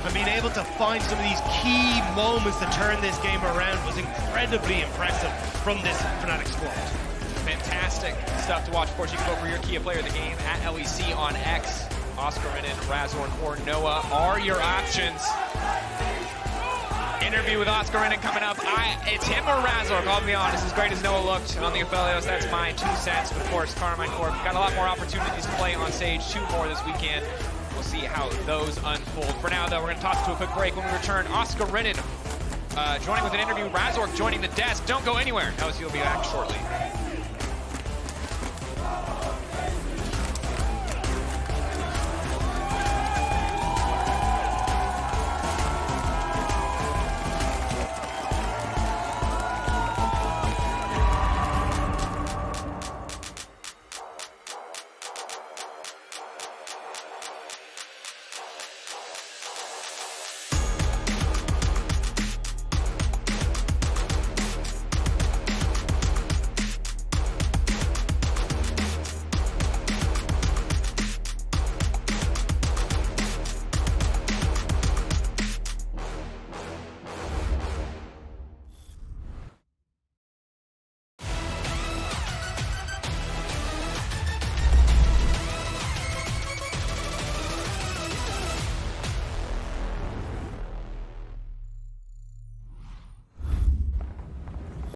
and being able to find some of these key moments to turn this game around was incredibly impressive from this Fnatic squad. Fantastic stuff to watch. Of course, you can vote for your key player of the game at LEC on X. Oscarinin, Razork, or Noah are your options. Interview with Oscarinin coming up. It's him or Razork, I'll be honest. As great as Noah looked on the Aphelios, that's my 2 cents. But of course, Karmine Corp got a lot more opportunities to play on stage. 2 more this weekend. We'll see how those unfold. For now, though, we're going to toss to a quick break. When we return, Oscarinin joining with an interview. Razork joining the desk. Don't go anywhere. LSU will be back shortly.